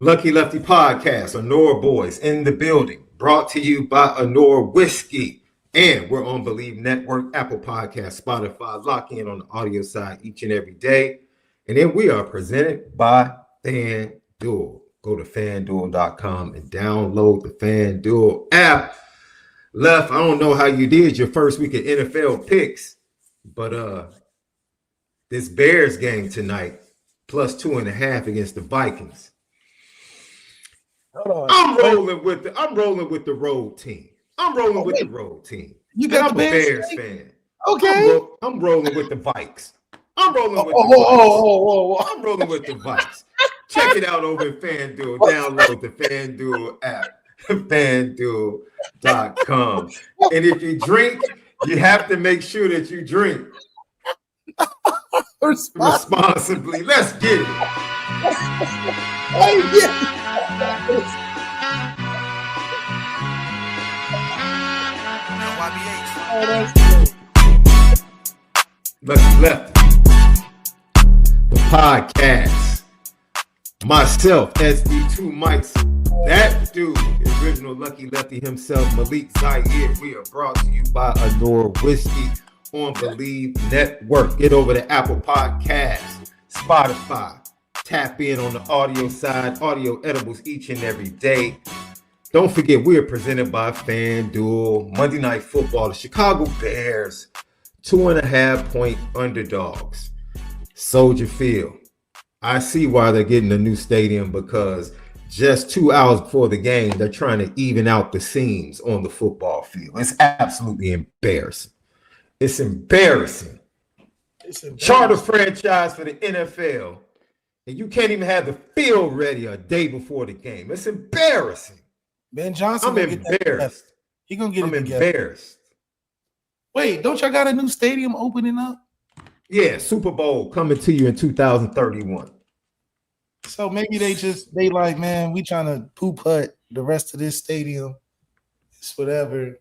Lucky Lefty Podcast, Honora Boys in the building, brought to you by Honora Whiskey. And we're on Bleav Network, Apple Podcast, Spotify. Lock in on the audio side each and every day. And then we are presented by FanDuel. Go to FanDuel.com and download the FanDuel app. Left, I don't know how you did your first week of NFL picks, but this Bears game tonight, plus 2.5 against the Vikings. I'm rolling with the road team. The road team. You got I'm a Bears fan. Okay. I'm rolling with the Vikes. I'm rolling with the Vikes. Check it out over at FanDuel. Download the FanDuel app. FanDuel.com. And if you drink, you have to make sure that you drink responsibly. Let's get it. Lucky Lefty, the podcast. Myself, SD2 Mics, that dude, the original Lucky Lefty himself, MALIK, ZAIRE. We are brought to you by Honora Whiskey on Bleav Network. Get over to Apple Podcasts, Spotify. Tap in on the audio side, audio edibles each and every day. Don't forget, we are presented by FanDuel. Monday Night Football, the Chicago Bears, 2.5-point underdogs. Soldier Field. I see why they're getting a new stadium, because just 2 hours before the game, they're trying to even out the seams on the football field. It's absolutely embarrassing. It's embarrassing. Charter franchise for the NFL, and you can't even have the field ready a day before the game. It's embarrassing. Ben Johnson. I'm embarrassed. He gonna get it together. Embarrassed. Wait, don't y'all got a new stadium opening up? Yeah, Super Bowl coming to you in 2031. So maybe they like, man, we trying to poo-putt the rest of this stadium. It's whatever.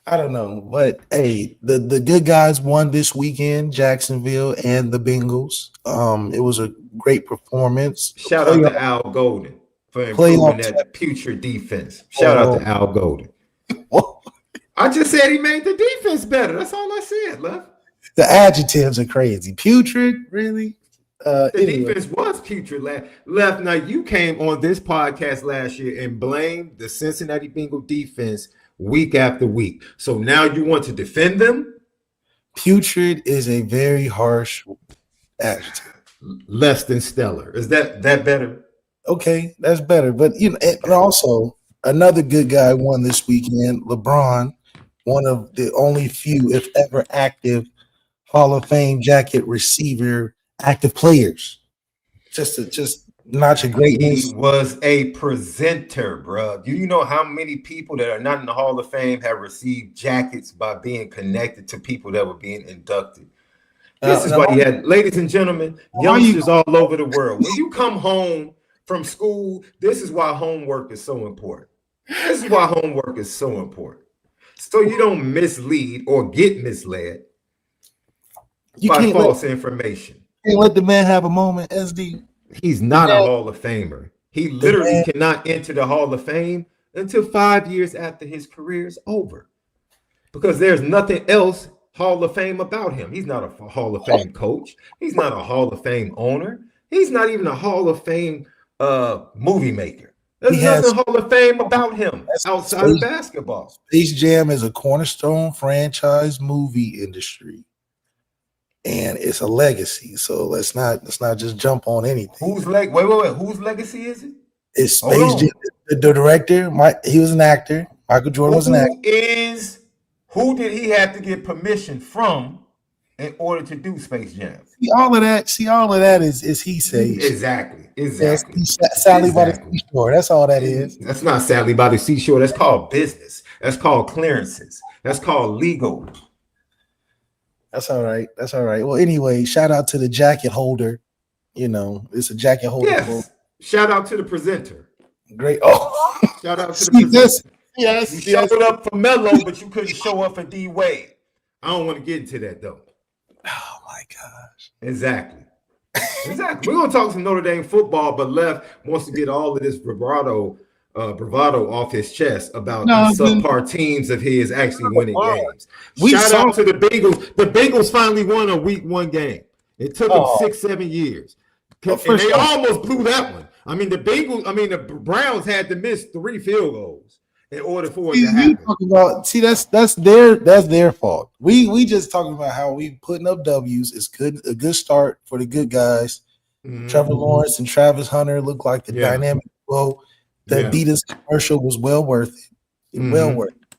I don't know. But hey, the good guys won this weekend, Jacksonville and the Bengals. It was a great performance. Shout out to Al Golden for improving that putrid defense. Shout out to Al Golden. I just said he made the defense better. That's all I said, Left. The adjectives are crazy. Putrid, really? Defense was putrid. Left. Now, you came on this podcast last year and blamed the Cincinnati Bengal defense week after week. So now you want to defend them? Putrid is a very harsh adjective. Less than stellar. Is that better? Okay, that's better. But you know, and also another good guy won this weekend. LeBron, one of the only few, if ever, active Hall of Fame jacket receiver active players. Just notch a greatness. He was a presenter, bro. Do you know how many people that are not in the Hall of Fame have received jackets by being connected to people that were being inducted? This is why you had, ladies and gentlemen, youngsters all over the world. When you come home from school, this is why homework is so important. This is why homework is so important. So you don't mislead or get misled by false information. Can't let the man have a moment, SD. He's not a Hall of Famer. He literally cannot enter the Hall of Fame until 5 years after his career is over, because there's nothing else Hall of Fame about him. He's not a Hall of Fame coach. He's not a Hall of Fame owner. He's not even a Hall of Fame movie maker. There's nothing Hall of Fame about him outside of basketball. Space Jam is a cornerstone franchise movie industry, and it's a legacy. So let's not just jump on anything. Whose Whose legacy is it? It's Space Jam. The director, he was an actor. Michael Jordan was an actor. Who did he have to get permission from in order to do Space Jam? See all of that is he says. Exactly. Sally by the seashore. That's all that is. That's not Sally by the seashore. That's called business. That's called clearances. That's called legal. That's all right. Well, anyway, shout out to the jacket holder. You know, it's a jacket holder. Yes. Shout out to the presenter. Great. Oh, shout out to the presenter. Yes. You showed up for Melo, but you couldn't show up for D Wade. I don't want to get into that though. Oh my gosh. Exactly. Exactly. We're gonna talk some Notre Dame football, but Left wants to get all of this bravado off his chest about No, these subpar teams of his actually winning games. we Shout saw. out to the Bengals. The Bengals finally won a week 1 game. It took them 6-7 years. And they almost blew that one. I mean, the Browns had to miss 3 field goals in order for it to happen. That's their fault. We just talking about how we putting up W's. It's a good start for the good guys. Mm-hmm. Trevor Lawrence and Travis Hunter look like the dynamic duo. The Adidas commercial was well worth it. Mm-hmm. Well worth it.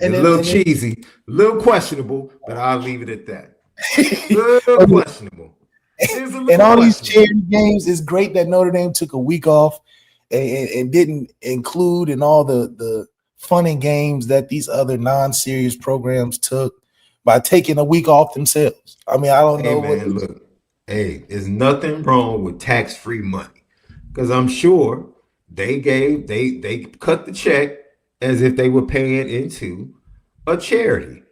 And a little cheesy, a little questionable, but I'll leave it at that. A little questionable. And all these charity games, it's great that Notre Dame took a week off and didn't include in all the fun and games that these other non-serious programs took by taking a week off themselves. I mean, I don't know. Man, look, there's nothing wrong with tax-free money because I'm sure they cut the check as if they were paying into a charity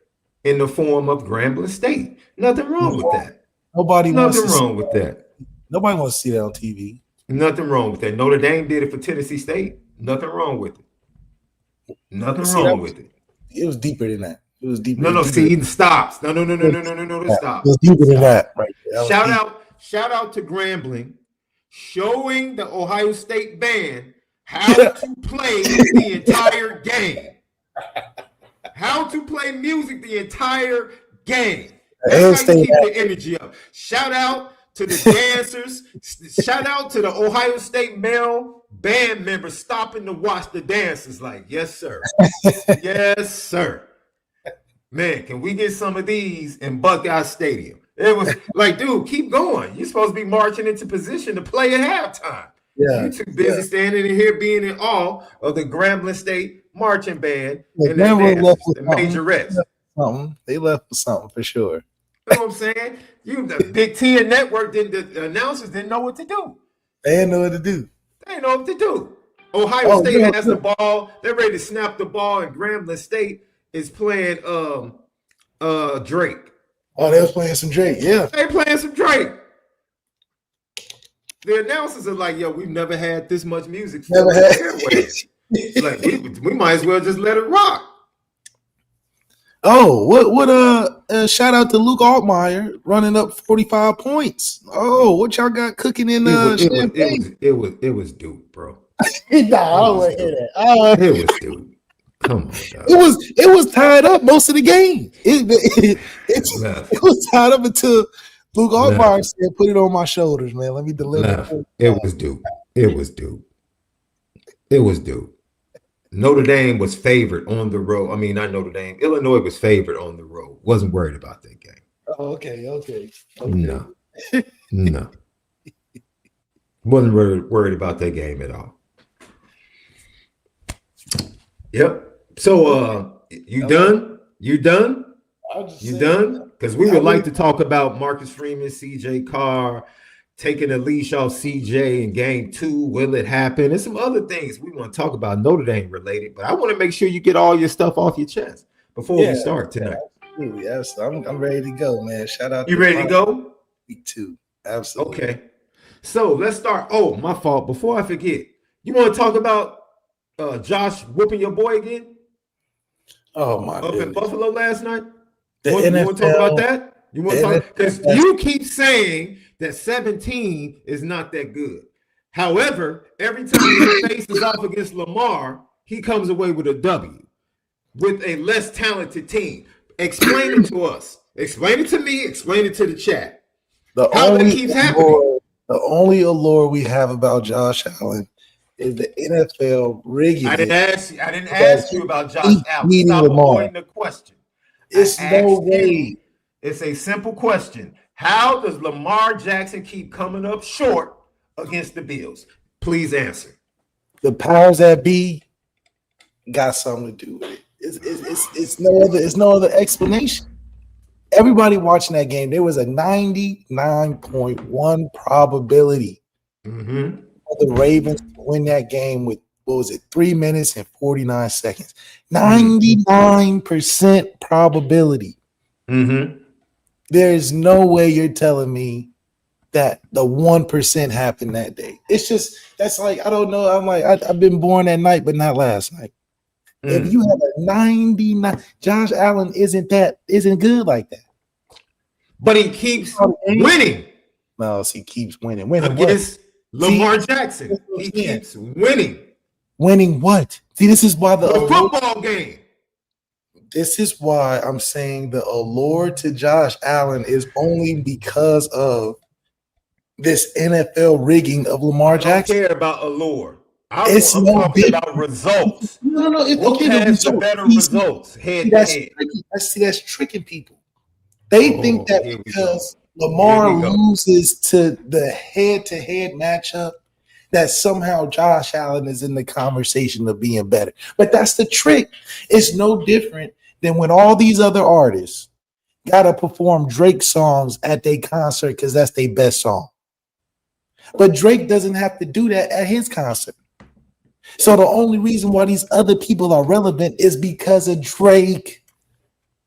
in the form of Grambling State. Nothing wrong with that. Nothing wrong with that. Nobody wants to see that on TV. Nothing wrong with that. Notre Dame did it for Tennessee State. Nothing wrong with it. Nothing wrong with it. It was deeper than that. It was deeper. No. See, it stops. No. It stops. It was deeper than that. Right. Shout out to Grambling, showing the Ohio State band how to play the entire game. How to play music the entire game. That's how you keep the energy up. Shout out to the dancers. Shout out to the Ohio State male band members stopping to watch the dancers. Like, yes, sir. Yes, sir. Man, can we get some of these in Buckeye Stadium? It was like, dude, keep going. You're supposed to be marching into position to play at halftime. Yeah, you're too busy standing in here being in awe of the Grambling State marching band and the majorettes. They left for something for sure. You know what I'm saying? The Big Ten Network the announcers didn't know what to do. They didn't know what to do. Ohio State has the ball. They're ready to snap the ball, and Grambling State is playing Drake. Oh, they was playing some Drake. Yeah, they playing some Drake. The announcers are like, "Yo, we've never had this much music." Never had. Like we might as well just let it rock. Oh, what shout out to Luke Altmaier running up 45 points. Oh, what y'all got cooking in Champaign? It was Duke, bro. I don't want to hear that. It was Duke. Come on, dog. It was tied up most of the game. It was tied up until Luke Altmaier said, "Put it on my shoulders, man. Let me deliver." It was Duke. It was Duke. Notre Dame was favored on the road. I mean, not Notre Dame. Illinois was favored on the road. Wasn't worried about that game. Oh, okay. No. Wasn't worried about that game at all. Yep. So, you done? You done? Because we would like to talk about Marcus Freeman, CJ Carr, taking a leash off CJ in game 2. Will it happen? And some other things we want to talk about Notre Dame related. But I want to make sure you get all your stuff off your chest before we start tonight. Absolutely. I'm ready to go, man. Shout out. You ready to go? Week 2. Absolutely. Okay. So let's start. Oh, my fault. Before I forget, you want to talk about Josh whooping your boy again? Oh, my God. Up in Buffalo last night? You want to talk about that? You want to talk? Because you keep saying that 17 is not that good. However, every time he faces off against Lamar, he comes away with a W with a less talented team. Explain it to us. Explain it to me. Explain it to the chat. How that keeps happening. The only allure we have about Josh Allen is the NFL rigging. I didn't ask you about Josh Allen. Stop avoiding the question. It's no way. It's a simple question. How does Lamar Jackson keep coming up short against the Bills? Please answer. The powers that be got something to do with it. It's no other explanation. Everybody watching that game, there was a 99.1 probability for the Ravens to win that game with, 3 minutes and 49 seconds. 99% probability. There is no way you're telling me that the 1% happened that day. It's just that's like I don't know. I'm like I've been born that night, but not last night. If you have a 99, Josh Allen isn't good like that. But he keeps winning. No, he keeps winning. Winning against what? Lamar Jackson. He keeps winning. Winning what? See, this is why the football game. This is why I'm saying the allure to Josh Allen is only because of this NFL rigging of Lamar Jackson. I don't care about allure. I'm talking about results. No. Who has the better results head to head? That's tricking people. They think that because Lamar loses to the head-to-head matchup, that somehow Josh Allen is in the conversation of being better. But that's the trick. It's no different than when all these other artists got to perform Drake songs at their concert because that's their best song. But Drake doesn't have to do that at his concert. So the only reason why these other people are relevant is because of Drake.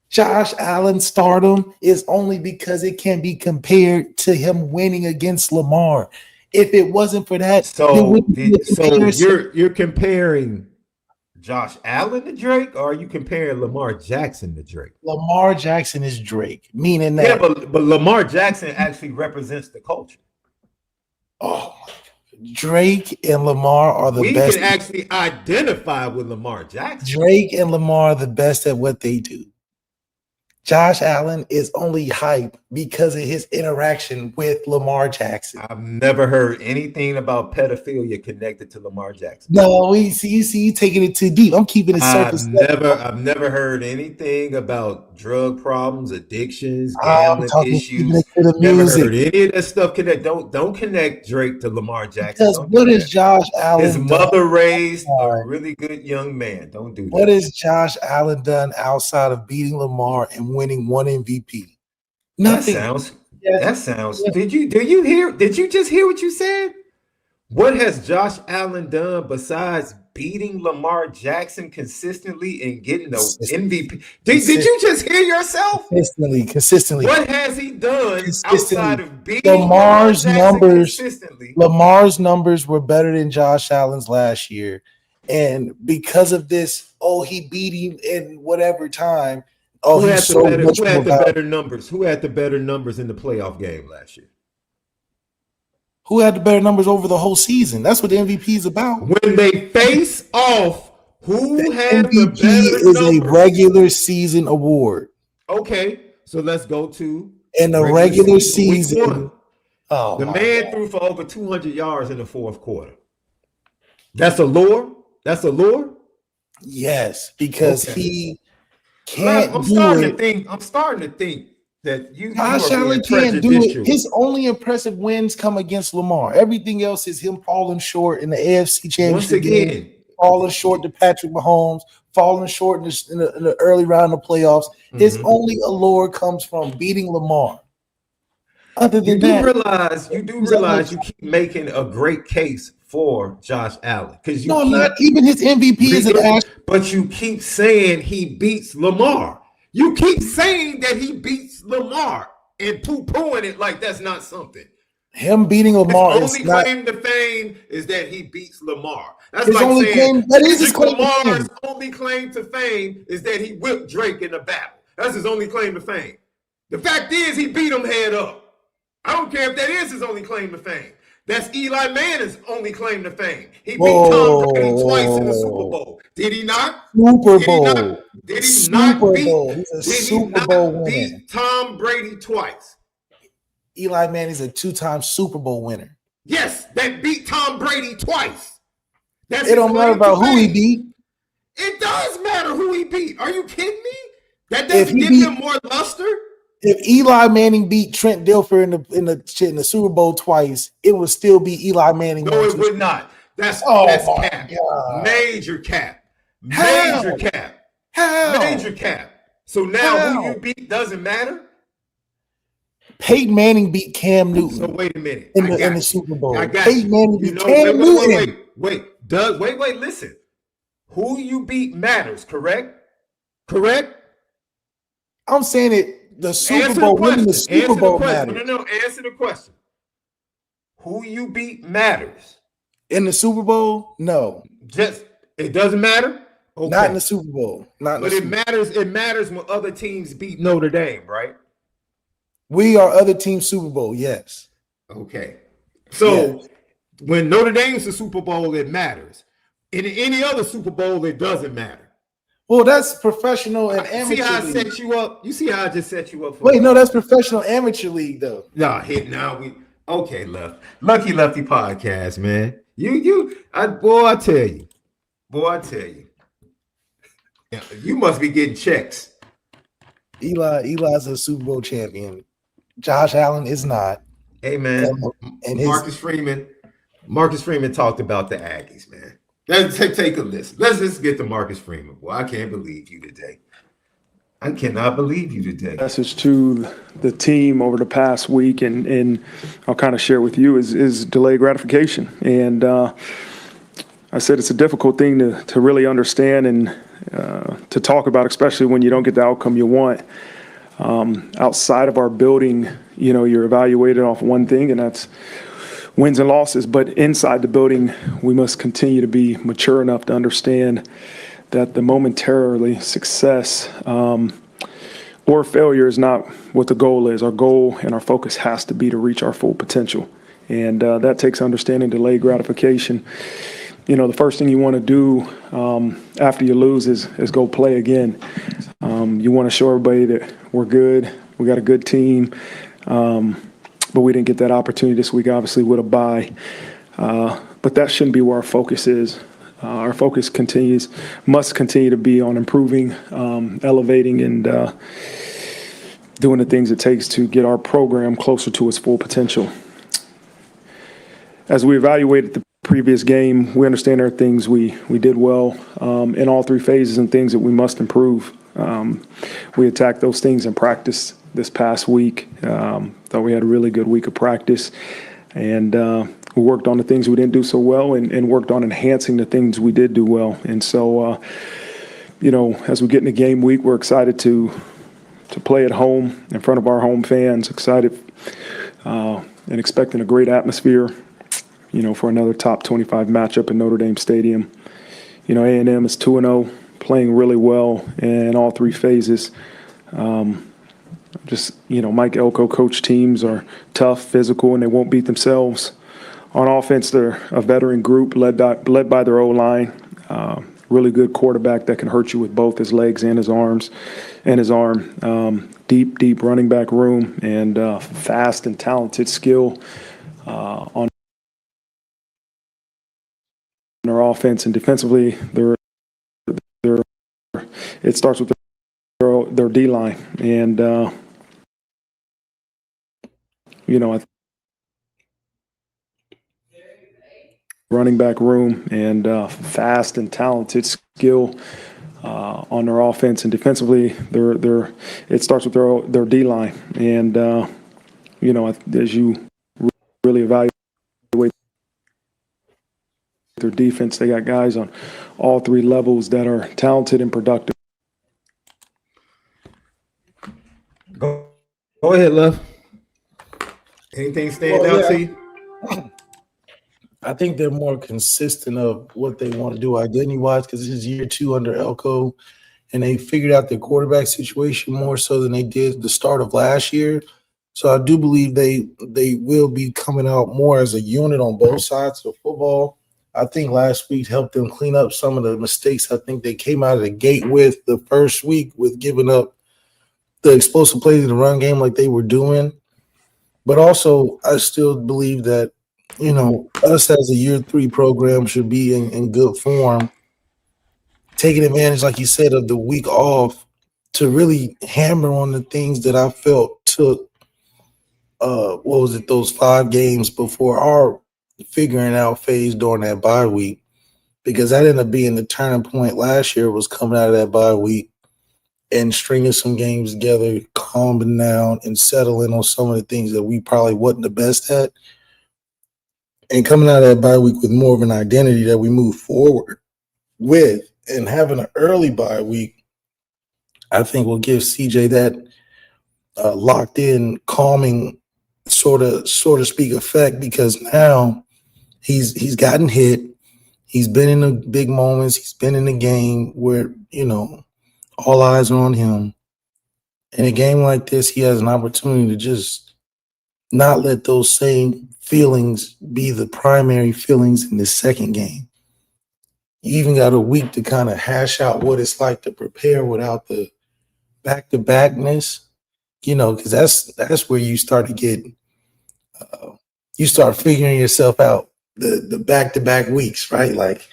Josh Allen's stardom is only because it can be compared to him winning against Lamar. If it wasn't for that, you're comparing Josh Allen to Drake, or are you comparing Lamar Jackson to Drake? Lamar Jackson is Drake, meaning that. Yeah, but Lamar Jackson actually represents the culture. Oh, Drake and Lamar are the best. We can actually identify with Lamar Jackson. Drake and Lamar are the best at what they do. Josh Allen is only hype because of his interaction with Lamar Jackson. I've never heard anything about pedophilia connected to Lamar Jackson. No, you see, taking it too deep. I'm keeping it surface. I've never heard anything about drug problems, addictions, gambling issues. Never heard any of that stuff connect. Don't connect Drake to Lamar Jackson. Because what is Josh Allen? His mother raised a really good young man. Don't do that. What has Josh Allen done outside of beating Lamar and winning one MVP? Nothing. That sounds. Did you just hear what you said? What has Josh Allen done besides beating Lamar Jackson consistently and getting the MVP? Did you just hear yourself? Consistently. What has he done outside of beating Lamar's numbers? Consistently? Lamar's numbers were better than Josh Allen's last year, and because of this, he beat him in whatever time. Who had the better numbers? Who had the better numbers in the playoff game last year? Who had the better numbers over the whole season? That's what the MVP is about. When they face off, who had the better is numbers? A regular season award. Okay, so let's go to in the regular season. The man threw for over 200 yards in the fourth quarter. That's a lure. Yes, because he can't. I'm starting to think that Josh Allen can't do it. His only impressive wins come against Lamar. Everything else is him falling short in the AFC Championship game, falling short to Patrick Mahomes, falling short in the early round of playoffs. His only allure comes from beating Lamar. Other than that, you do realize you keep making a great case for Josh Allen because not even his MVP is an ass. But you keep saying he beats Lamar. You keep saying that he beats Lamar and poo-pooing it like that's not something. Him beating Lamar his only claim to fame is that he beats Lamar. That's his like only saying that is his claim Lamar's only claim to fame is that he whipped Drake in a battle. That's his only claim to fame. The fact is he beat him head up. I don't care if that is his only claim to fame. That's Eli Manning's only claim to fame. He beat Tom Brady twice in the Super Bowl. Did he not? Super Bowl. Did he not beat Tom Brady twice? Eli Manning's a two-time Super Bowl winner. Yes, that beat Tom Brady twice. It don't matter about who he beat. It does matter who he beat. Are you kidding me? That doesn't give him more luster. If Eli Manning beat Trent Dilfer in the Super Bowl twice, it would still be Eli Manning. No, it would not. That's cap. God. Major cap. How? Major cap. How? Major cap. So now who you beat doesn't matter? Peyton Manning beat Cam Newton. So wait a minute. In the Super Bowl. I got Peyton Manning beat Cam Newton. Wait, listen. Who you beat matters, correct? Correct? I'm saying it. The Super Bowl winning the Super Bowl matters. No, answer the question. Who you beat matters. In the Super Bowl, no. Just it doesn't matter. Okay. Not in the Super Bowl. But it matters. It matters when other teams beat Notre Dame, right? We are other team's Super Bowl, yes. Okay. So when Notre Dame's the Super Bowl, it matters. In any other Super Bowl, it doesn't matter. Well, that's professional and amateur. See how I league. set you up? You see how I just set you up for Wait, no, that's professional amateur league, though. Nah, okay, Lucky Lefty podcast, man. I tell you. Yeah, you must be getting checks. Eli's a Super Bowl champion. Josh Allen is not. Hey, man. And Marcus Freeman talked about the Aggies, man. Let's take a listen. Let's just get to Marcus Freeman. Boy, I can't believe you today. I cannot believe you today. Message to the team over the past week, and I'll kind of share with you is delayed gratification. And I said it's a difficult thing to really understand and to talk about, especially when you don't get the outcome you want. Outside of our building, you're evaluated off one thing, and that's wins and losses. But inside the building, we must continue to be mature enough to understand that the momentarily success or failure is not what the goal is. Our goal and our focus has to be to reach our full potential. And that takes understanding delayed gratification. The first thing you want to do after you lose is go play again. You want to show everybody that we're good. We got a good team. But we didn't get that opportunity this week, obviously, with a bye. But that shouldn't be where our focus is. Our focus must continue to be on improving, elevating, and doing the things it takes to get our program closer to its full potential. As we evaluated the previous game, we understand there are things we did well in all three phases and things that we must improve. We attacked those things in practice this past week. Thought we had a really good week of practice, and we worked on the things we didn't do so well and worked on enhancing the things we did do well. And so, as we get into game week, we're excited to play at home in front of our home fans, excited and expecting a great atmosphere, for another top 25 matchup in Notre Dame Stadium. A&M is 2-0, playing really well in all three phases. Mike Elko coach teams are tough, physical, and they won't beat themselves. On offense, they're a veteran group led by their O-line. Really good quarterback that can hurt you with both his legs and his arms and his arm. Deep running back room and fast and talented skill on their offense, and defensively, it starts with their D-line, and running back room and fast and talented skill on their offense, and defensively, it starts with their D-line, and as you really evaluate their defense, they got guys on all three levels that are talented and productive. Go ahead, love. Anything stand out to you? I think they're more consistent of what they want to do identity-wise because this is year 2 under Elko, and they figured out their quarterback situation more so than they did the start of last year. So I do believe they will be coming out more as a unit on both sides of football. I think last week helped them clean up some of the mistakes I think they came out of the gate with the first week with giving up the explosive plays in the run game like they were doing. But also, I still believe that, us as a year 3 program should be in good form, taking advantage, like you said, of the week off to really hammer on the things that I felt took, those 5 games before our figuring out phase during that bye week, because that ended up being the turning point last year was coming out of that bye week and stringing some games together, calming down and settling on some of the things that we probably wasn't the best at, and coming out of that bye week with more of an identity that we move forward with, and having an early bye week, I think will give CJ that locked in, calming sort of speak effect, because now he's gotten hit. He's been in the big moments. He's been in the game where, all eyes are on him. In a game like this, he has an opportunity to just not let those same feelings be the primary feelings in the second game. You even got a week to kind of hash out what it's like to prepare without the back-to-backness, because that's where you start to get you start figuring yourself out, the back-to-back weeks, right? Like,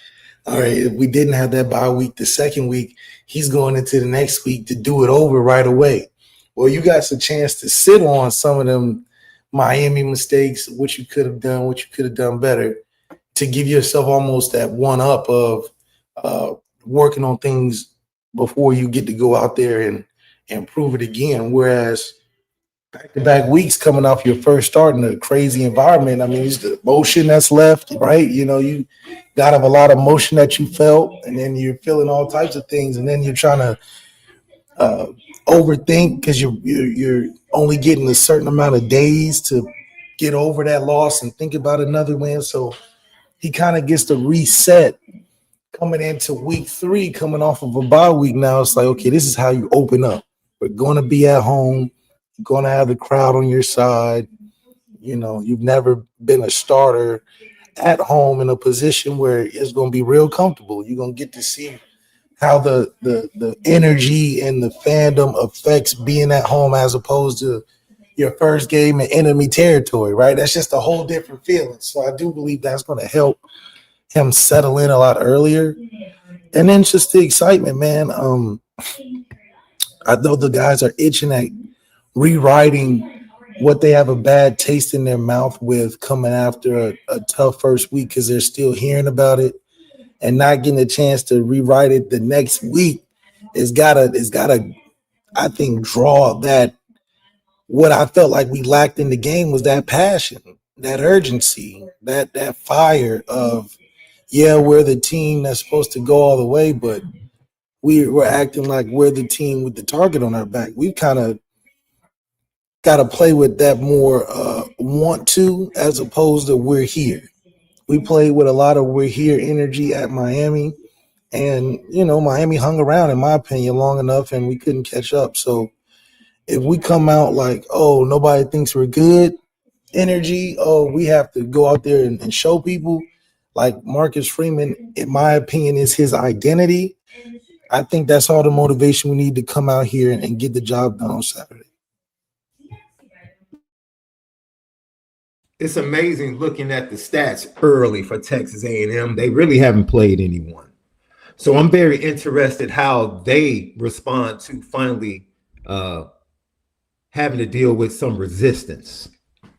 all right, if we didn't have that bye week, the second week, he's going into the next week to do it over right away. Well, you got a chance to sit on some of them Miami mistakes, what you could have done better, to give yourself almost that one up of working on things before you get to go out there and prove it again. Whereas back-to-back weeks coming off your first start in a crazy environment, I mean, it's the emotion that's left, right? You got to have a lot of emotion that you felt, and then you're feeling all types of things, and then you're trying to overthink because you're only getting a certain amount of days to get over that loss and think about another win. So he kind of gets to reset coming into week 3, coming off of a bye week. Now it's like, okay, this is how you open up. We're going to be at home. You're going to have the crowd on your side. You've never been a starter at home in a position where it's going to be real comfortable. You're going to get to see how the energy and the fandom affects being at home as opposed to your first game in enemy territory, right? That's just a whole different feeling. So I do believe that's going to help him settle in a lot earlier. And then just the excitement, man. I know the guys are itching at rewriting what they have a bad taste in their mouth with coming after a tough first week, because they're still hearing about it and not getting a chance to rewrite it the next week. It's gotta, I think, draw that. What I felt like we lacked in the game was that passion, that urgency, that fire of, yeah, we're the team that's supposed to go all the way, but we're acting like we're the team with the target on our back. We kind of got to play with that more want to, as opposed to we're here. We played with a lot of we're here energy at Miami, and Miami hung around, in my opinion, long enough, and we couldn't catch up. So if we come out like, oh, nobody thinks we're good energy, oh, we have to go out there and show people, like Marcus Freeman, in my opinion, is his identity. I think that's all the motivation we need to come out here and get the job done on Saturday. It's amazing looking at the stats early for Texas A&M. They really haven't played anyone. So I'm very interested how they respond to finally having to deal with some resistance,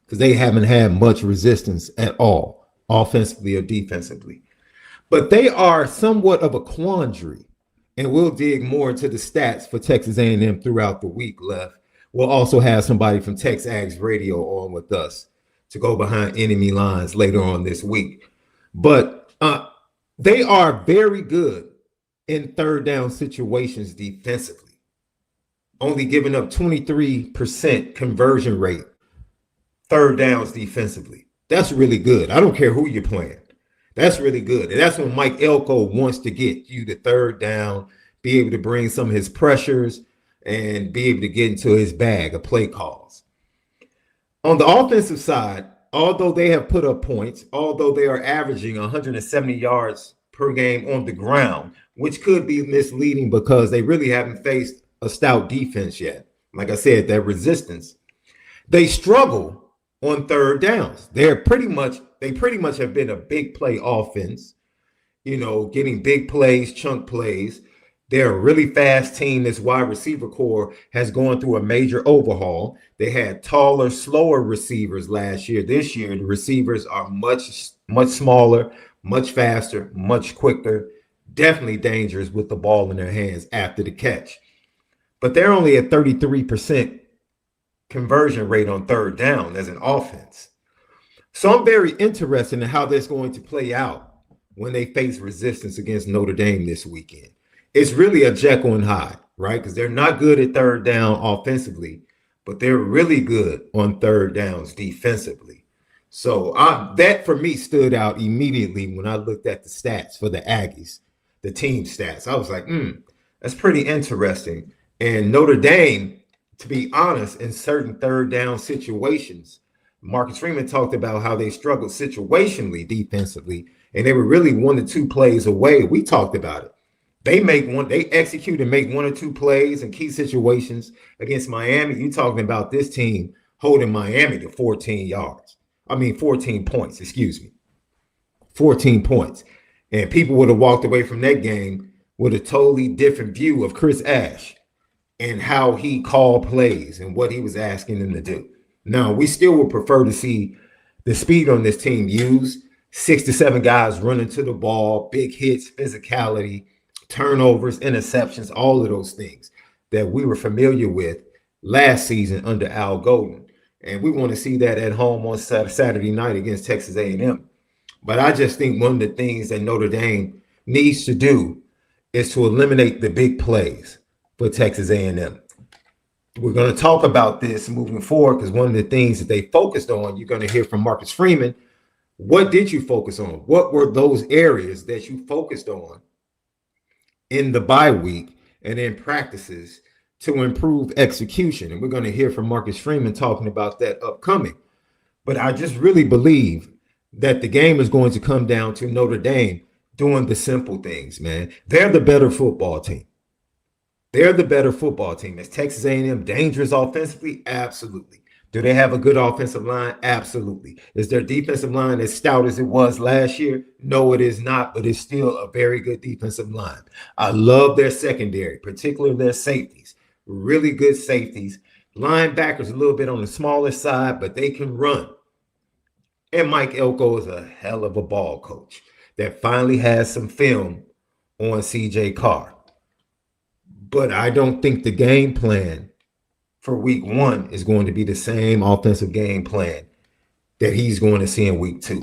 because they haven't had much resistance at all, offensively or defensively. But they are somewhat of a quandary, and we'll dig more into the stats for Texas A&M throughout the week, Left. We'll also have somebody from TexAgs Radio on with us to go behind enemy lines later on this week. But they are very good in third down situations defensively, only giving up 23% conversion rate, third downs defensively. That's really good. I don't care who you're playing. That's really good. And that's when Mike Elko wants to get you to third down, be able to bring some of his pressures and be able to get into his bag of play calls. On the offensive side, although they have put up points, although they are averaging 170 yards per game on the ground, which could be misleading because they really haven't faced a stout defense yet. Like I said, that resistance. They struggle on third downs. They pretty much have been a big play offense, getting big plays, chunk plays. They're a really fast team. This wide receiver core has gone through a major overhaul. They had taller, slower receivers last year. This year, the receivers are much, much smaller, much faster, much quicker, definitely dangerous with the ball in their hands after the catch. But they're only at 33% conversion rate on third down as an offense. So I'm very interested in how that's going to play out when they face resistance against Notre Dame this weekend. It's really a Jekyll and Hyde, right? Because they're not good at third down offensively, but they're really good on third downs defensively. So that for me stood out immediately when I looked at the stats for the Aggies, the team stats. I was like, that's pretty interesting. And Notre Dame, to be honest, in certain third down situations, Marcus Freeman talked about how they struggled situationally defensively, and they were really 1 to 2 plays away. We talked about it. They execute and make 1 or 2 plays in key situations against Miami. You talking about this team holding Miami to 14 points, 14 points. And people would have walked away from that game with a totally different view of Chris Ash and how he called plays and what he was asking them to do. Now, we still would prefer to see the speed on this team used, 6 to 7 guys running to the ball, big hits, physicality, turnovers, interceptions, all of those things that we were familiar with last season under Al Golden. And we want to see that at home on Saturday night against Texas A&M. But I just think one of the things that Notre Dame needs to do is to eliminate the big plays for Texas A&M. We're going to talk about this moving forward because one of the things that they focused on, you're going to hear from Marcus Freeman. What did you focus on? What were those areas that you focused on in the bye week and in practices to improve execution? And we're going to hear from Marcus Freeman talking about that upcoming. But I just really believe that the game is going to come down to Notre Dame doing the simple things, man. They're the better football team. They're the better football team. Is Texas A&M dangerous offensively? Absolutely. Do they have a good offensive line? Absolutely. Is their defensive line as stout as it was last year? No, it is not, but it's still a very good defensive line. I love their secondary, particularly their safeties. Really good safeties. Linebackers a little bit on the smaller side, but they can run. And Mike Elko is a hell of a ball coach that finally has some film on CJ Carr. But I don't think the game plan for week 1 is going to be the same offensive game plan that he's going to see in week 2.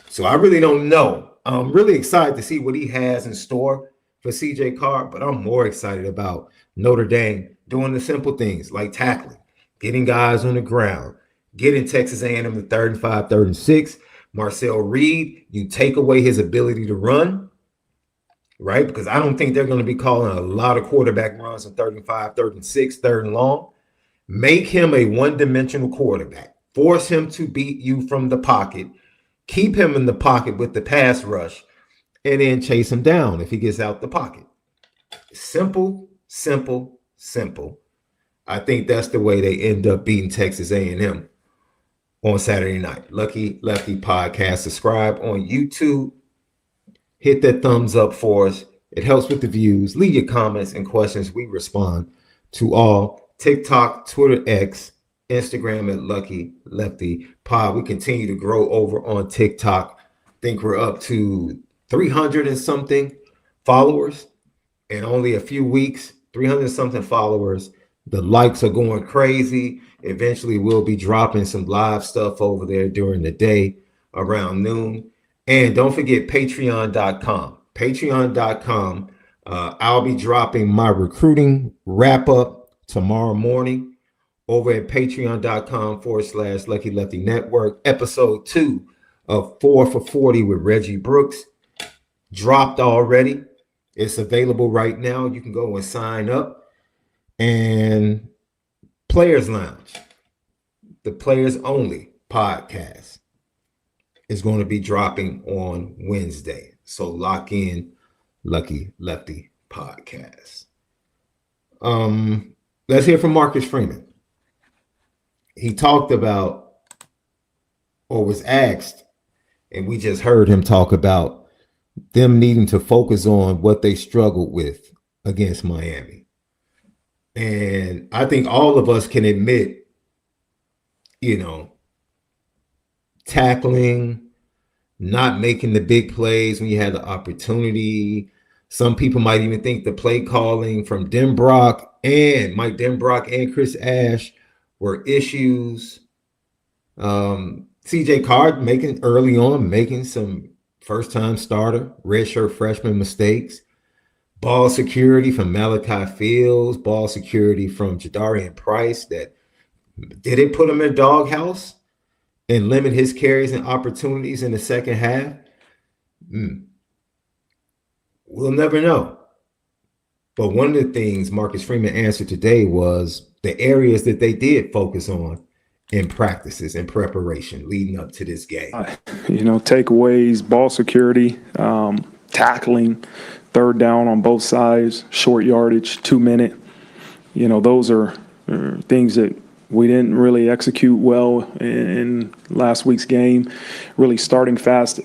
So I really don't know. I'm really excited to see what he has in store for CJ Carr, but I'm more excited about Notre Dame doing the simple things like tackling, getting guys on the ground, getting Texas A&M to 3rd and 5, 3rd and 6. Marcel Reed, you take away his ability to run, right? Because I don't think they're going to be calling a lot of quarterback runs on 3rd and 5, 3rd and 6, 3rd and long. Make him a one-dimensional quarterback. Force him to beat you from the pocket. Keep him in the pocket with the pass rush, and then chase him down if he gets out the pocket. Simple, simple, simple. I think that's the way they end up beating Texas A&M on Saturday night. Lucky Lefty Podcast. Subscribe on YouTube. Hit that thumbs up for us. It helps with the views. Leave your comments and questions. We respond to all. TikTok, Twitter, X, Instagram at Lucky Lefty Pod. We continue to grow over on TikTok. I think we're up to 300 and something followers in only a few weeks. 300 something followers. The likes are going crazy. Eventually, we'll be dropping some live stuff over there during the day around noon. And don't forget patreon.com. Patreon.com. I'll be dropping my recruiting wrap up tomorrow morning over at patreon.com/Lucky Lefty Network. Episode 2 of 4 for 40 with Reggie Brooks dropped already. It's available right now. You can go and sign up. And Players Lounge, the Players Only podcast, is going to be dropping on Wednesday. So lock in Lucky Lefty Podcast. Let's hear from Marcus Freeman. He talked about, or was asked, and we just heard him talk about them needing to focus on what they struggled with against Miami. And I think all of us can admit, tackling, not making the big plays when you had the opportunity. Some people might even think the play calling from Mike Denbrock and Chris Ash were issues. CJ Carr making some first-time starter, redshirt freshman mistakes. Ball security from Malachi Fields, ball security from Jadarian Price that Did it put him in a doghouse and limit his carries and opportunities in the second half? We'll never know. But one of the things Marcus Freeman answered today was the areas that they did focus on in practices and preparation leading up to this game. Takeaways, ball security, tackling, third down on both sides, short yardage, 2-minute. Those are things that we didn't really execute well in last week's game, really starting fast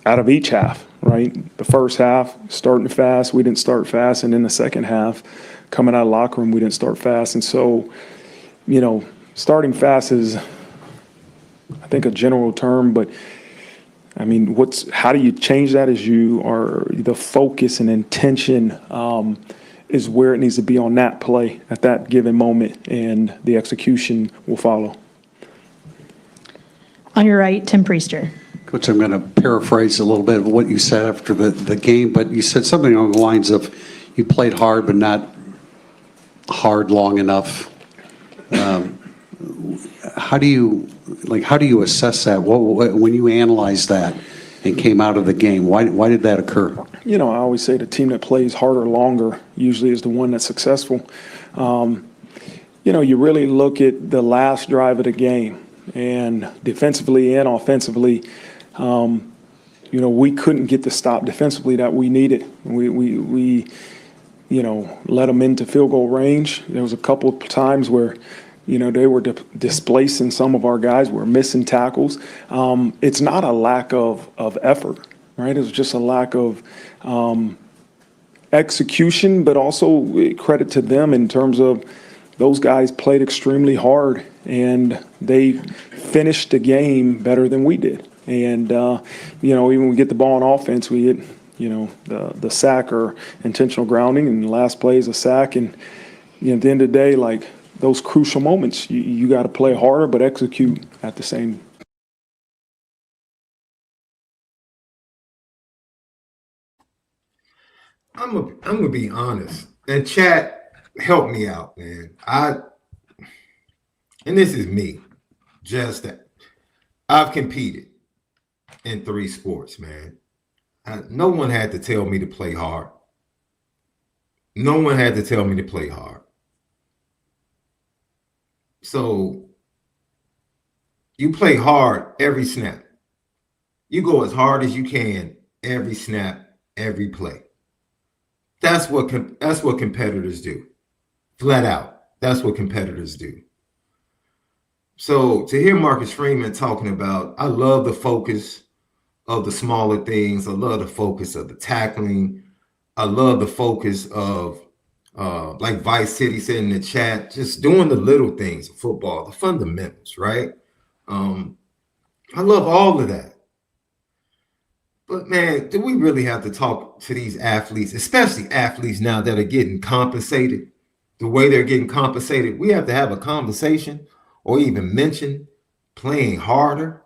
out of each half, right? The first half, starting fast, we didn't start fast. And in the second half, coming out of the locker room, we didn't start fast. And so, starting fast is, I think, a general term, but I mean, how do you change that? Is the focus and intention is where it needs to be on that play at that given moment, and the execution will follow. On your right, Tim Priester. Coach, I'm going to paraphrase a little bit of what you said after the game, but you said something along the lines of you played hard, but not hard long enough. How do you assess that? When you analyze that and came out of the game, why did that occur? I always say the team that plays harder longer usually is the one that's successful. You really look at the last drive of the game, and defensively and offensively, we couldn't get the stop defensively that we needed. We let them into field goal range. There was a couple of times where they were displacing some of our guys. We're missing tackles. It's not a lack of effort, right? It was just a lack of execution, but also credit to them in terms of those guys played extremely hard, and they finished the game better than we did. And, even when we get the ball on offense, we hit, the sack or intentional grounding, and the last play is a sack. And at the end of the day, like, those crucial moments, you got to play harder but execute at the same. I'm gonna be honest, and chat, help me out, man. And this is me, just that I've competed in 3 sports, man. No one had to tell me to play hard. No one had to tell me to play hard. So you play hard every snap. You go as hard as you can every snap, every play. That's what competitors do. Flat out. That's what competitors do. So to hear Marcus Freeman talking about, I love the focus of the smaller things. I love the focus of the tackling. I love the focus of like Vice City said in the chat, just doing the little things of football, the fundamentals, right? I love all of that. But man, do we really have to talk to these athletes, especially athletes now that are getting compensated the way they're getting compensated? We have to have a conversation or even mention playing harder.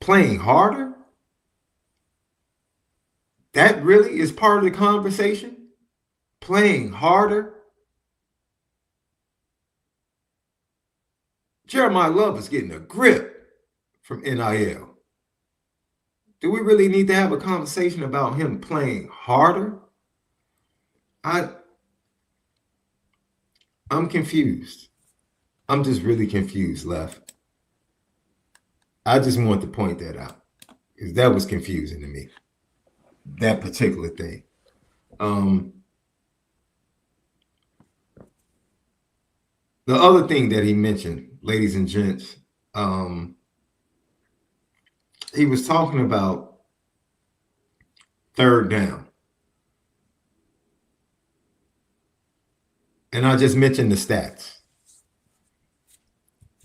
Playing harder? That really is part of the conversation? Playing harder? Jeremiah Love is getting a grip from NIL. Do we really need to have a conversation about him playing harder? I'm confused. I'm just really confused, Left. I just want to point that out because that was confusing to me, that particular thing. The other thing that he mentioned, ladies and gents, he was talking about third down. And I just mentioned the stats.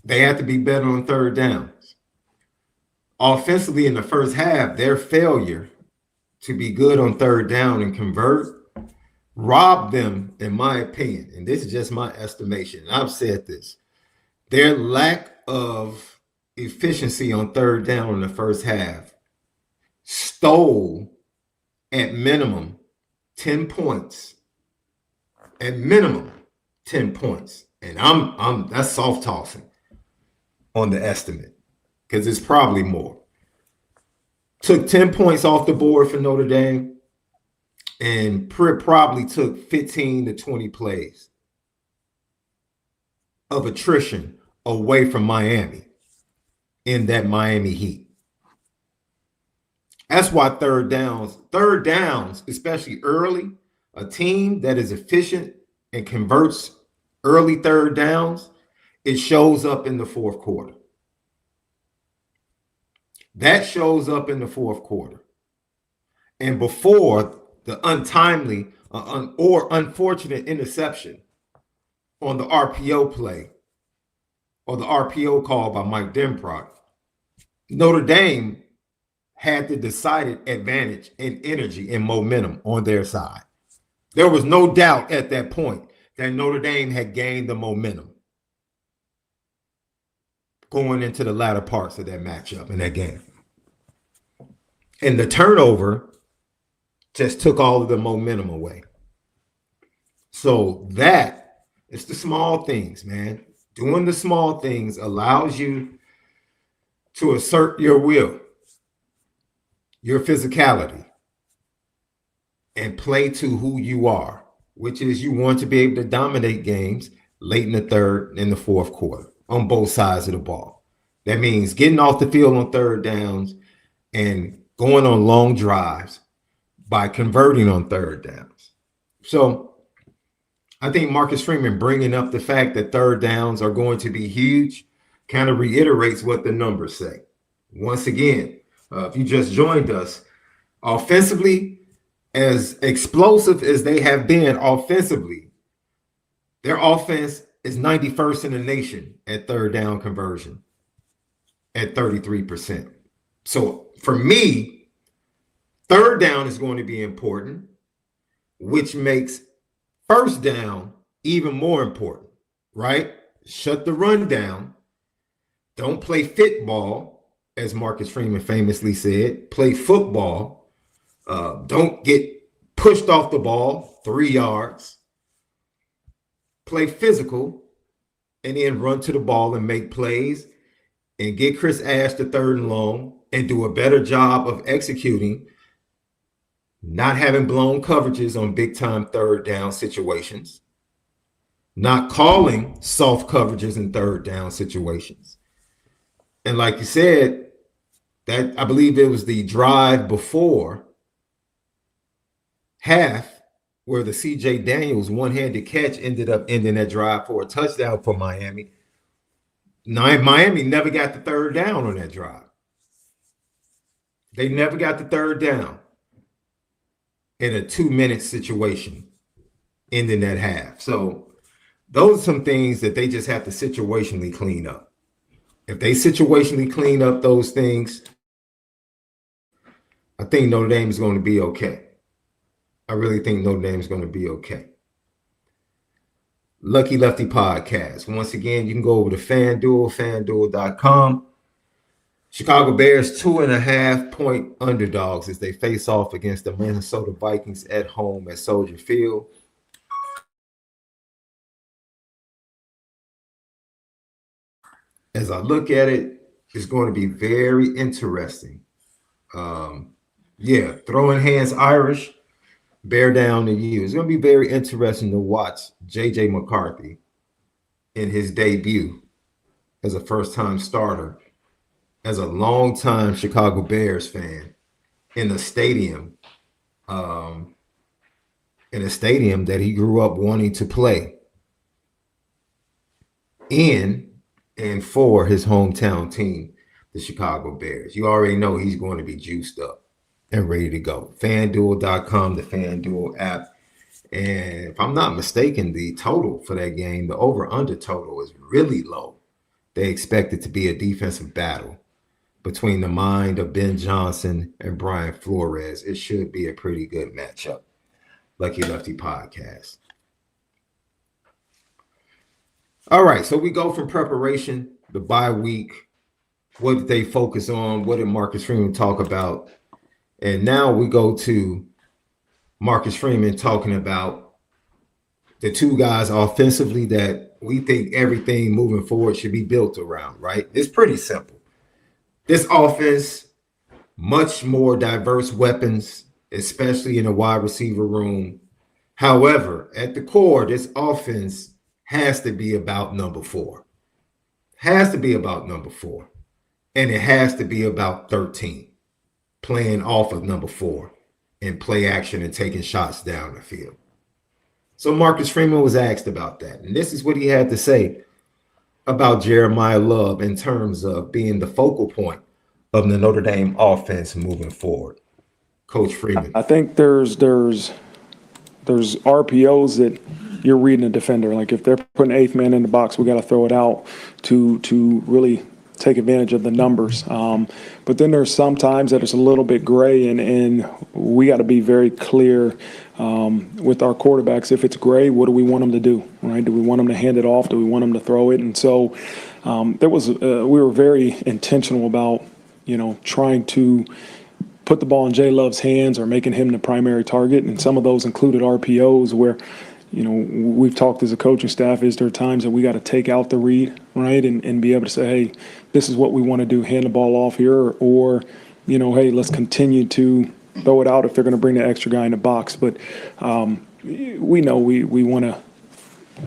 They have to be better on third downs. Offensively in the first half, their failure to be good on third down and convert robbed them, in my opinion, and this is just my estimation. I've said this. Their lack of efficiency on third down in the first half stole at minimum 10 points. At minimum 10 points And I'm that's soft tossing on the estimate because it's probably more. Took 10 points off the board for Notre Dame and probably took 15 to 20 plays of attrition away from Miami in that Miami Heat. That's why third downs, especially early, a team that is efficient and converts early third downs, it shows up in the fourth quarter. That shows up in the fourth quarter. And before the untimely or unfortunate interception on the RPO play or the RPO call by Mike Denbrock, Notre Dame had the decided advantage in energy and momentum on their side. There was no doubt at that point that Notre Dame had gained the momentum going into the latter parts of that matchup in that game. And the turnover just took all of the momentum away. So that is the small things, man. Doing the small things allows you to assert your will, your physicality, and play to who you are, which is you want to be able to dominate games late in the third and the fourth quarter on both sides of the ball. That means getting off the field on third downs and going on long drives by converting on third downs. So I think Marcus Freeman bringing up the fact that third downs are going to be huge kind of reiterates what the numbers say. Once again, if you just joined us, offensively, as explosive as they have been offensively, their offense is 91st in the nation at third down conversion at 33%. So for me, third down is going to be important, which makes first down even more important, right? Shut the run down. Don't play football, as Marcus Freeman famously said. Play football. Don't get pushed off the ball 3 yards. Play physical and then run to the ball and make plays and get Chris Ash to third and long and do a better job of executing, not having blown coverages on big time third down situations, not calling soft coverages in third down situations. And like you said, that I believe it was the drive before half where the CJ Daniels one-handed catch ended up ending that drive for a touchdown for Miami. Miami never got the third down on that drive. They never got the third down in a 2-minute situation ending that half. So those are some things that they just have to situationally clean up. If they situationally clean up those things, I think Notre Dame is going to be okay. I really think Notre Dame is going to be okay. Lucky Lefty Podcast. Once again, you can go over to FanDuel, FanDuel.com. Chicago Bears 2.5-point underdogs as they face off against the Minnesota Vikings at home at Soldier Field. As I look at it, it's going to be very interesting. Throwing hands Irish, bear down to you. It's going to be very interesting to watch J.J. McCarthy in his debut as a first-time starter, as a longtime Chicago Bears fan in a stadium, that he grew up wanting to play in and for his hometown team, the Chicago Bears. You already know he's going to be juiced up and ready to go. FanDuel.com, the FanDuel app. And if I'm not mistaken, the total for that game, the over-under total is really low. They expect it to be a defensive battle between the mind of Ben Johnson and Brian Flores. It should be a pretty good matchup. Lucky Lefty Podcast. All right, so we go from preparation, the bye week. What did they focus on? What did Marcus Freeman talk about? And now we go to Marcus Freeman talking about the two guys offensively that we think everything moving forward should be built around, right? It's pretty simple. This offense, much more diverse weapons, especially in the wide receiver room. However, at the core, this offense has to be about number 4. Has to be about number 4. And it has to be about 13, playing off of number 4 in play action and taking shots down the field. So Marcus Freeman was asked about that. And this is what he had to say about Jeremiah Love in terms of being the focal point of the Notre Dame offense moving forward. Coach Freeman. I think there's RPOs that you're reading a defender. Like if they're putting 8th man in the box, we got to throw it out to really take advantage of the numbers. But then there's sometimes that it's a little bit gray, and we got to be very clear with our quarterbacks. If it's gray, what do we want them to do, right? Do we want them to hand it off? Do we want them to throw it? And so we were very intentional about, trying to put the ball in Jay Love's hands or making him the primary target. And some of those included RPOs where, we've talked as a coaching staff, is there times that we got to take out the read, right, and be able to say, hey, this is what we want to do, hand the ball off here, or, hey, let's continue to throw it out if they're going to bring the extra guy in the box. But we know we want to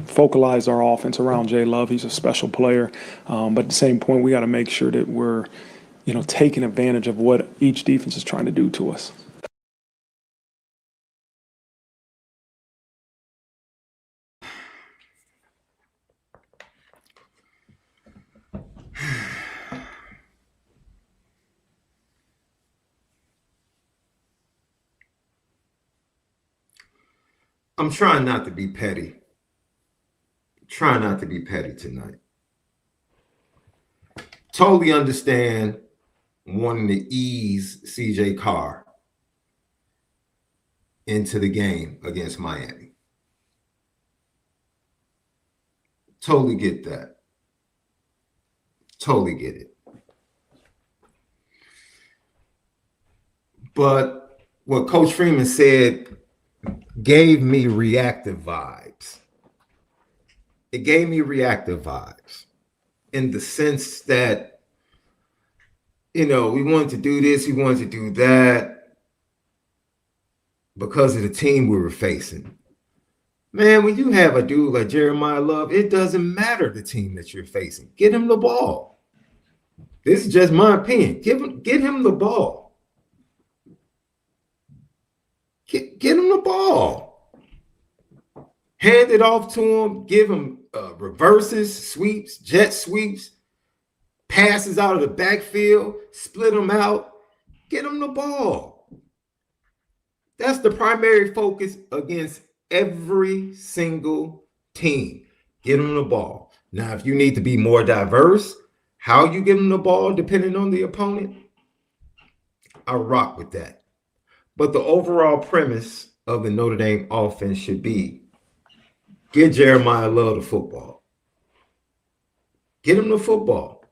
focalize our offense around Jay Love. He's a special player. But at the same point, we got to make sure that we're, taking advantage of what each defense is trying to do to us. I'm trying not to be petty. Trying not to be petty tonight. Totally understand wanting to ease CJ Carr into the game against Miami. Totally get that. Totally get it. But what Coach Freeman said gave me reactive vibes. It gave me reactive vibes in the sense that, we wanted to do this, we wanted to do that because of the team we were facing. Man, when you have a dude like Jeremiah Love, it doesn't matter the team that you're facing. Get him the ball. This is just my opinion. Get him the ball. Get him the ball. Hand it off to him. Give him reverses, sweeps, jet sweeps, passes out of the backfield, split them out. Get him the ball. That's the primary focus against every single team. Get him the ball. Now, if you need to be more diverse, how you give him the ball, depending on the opponent, I rock with that. But the overall premise of the Notre Dame offense should be get Jeremiah Love the football. Get him the football.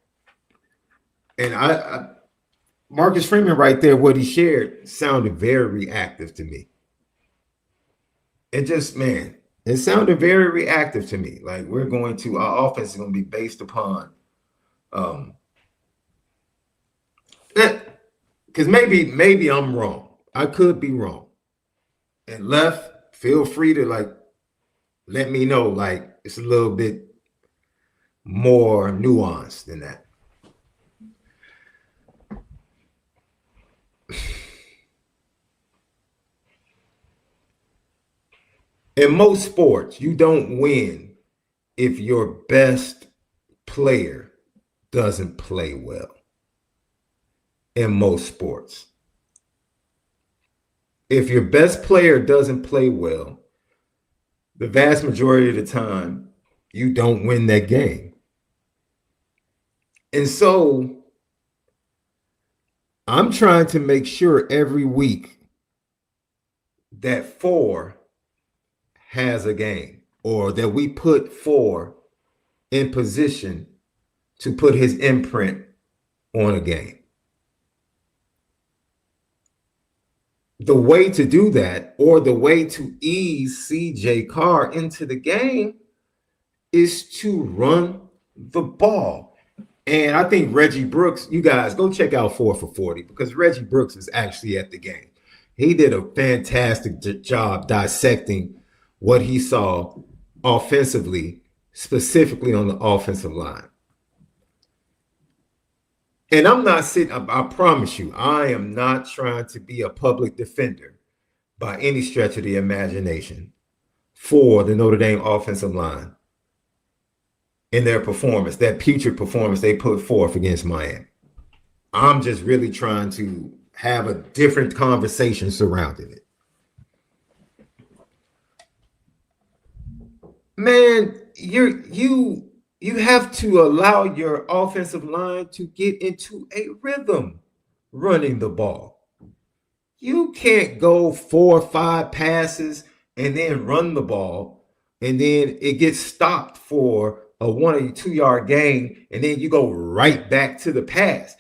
And I Marcus Freeman right there, what he shared sounded very reactive to me. It just, man, it sounded very reactive to me. Like our offense is going to be based upon that, because maybe I'm wrong. I could be wrong. And Left, feel free to let me know, it's a little bit more nuanced than that. In most sports, you don't win if your best player doesn't play well. In most sports. If your best player doesn't play well, the vast majority of the time, you don't win that game. And so I'm trying to make sure every week that 4 has a game, or that we put 4 in position to put his imprint on a game. the way to do that, or the way to ease CJ Carr into the game, is to run the ball. And I think Reggie Brooks, you guys go check out 4 for 40, because Reggie Brooks was actually at the game. He did a fantastic job dissecting what he saw offensively, specifically on the offensive line. And I'm not sitting, I promise you, I am not trying to be a public defender by any stretch of the imagination for the Notre Dame offensive line in their performance, that putrid performance they put forth against Miami. I'm just really trying to have a different conversation surrounding it. Man, you have to allow your offensive line to get into a rhythm running the ball. You can't go 4 or 5 passes and then run the ball, and then it gets stopped for a 1 or 2 yard gain, and then you go right back to the pass.